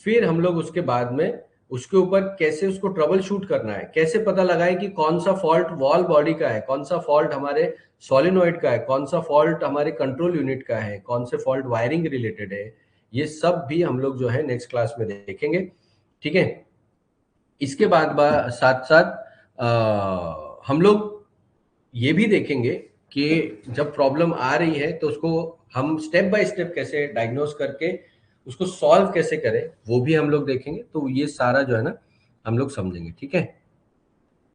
फिर हम लोग उसके बाद में उसके ऊपर कैसे उसको ट्रबल शूट करना है, कैसे पता लगाए कि कौन सा फॉल्ट वॉल बॉडी का है, कौन सा फॉल्ट हमारे सोलिनॉइड का है, कौन सा फॉल्ट हमारे कंट्रोल यूनिट का है, कौन से फॉल्ट वायरिंग रिलेटेड है, ये सब भी हम लोग जो है नेक्स्ट क्लास में देखेंगे, ठीक है। इसके बाद साथ साथ हम लोग ये भी देखेंगे कि जब प्रॉब्लम आ रही है तो उसको हम स्टेप बाय स्टेप कैसे डायग्नोस करके उसको सॉल्व कैसे करें वो भी हम लोग देखेंगे। तो ये सारा जो है ना हम लोग समझेंगे, ठीक है।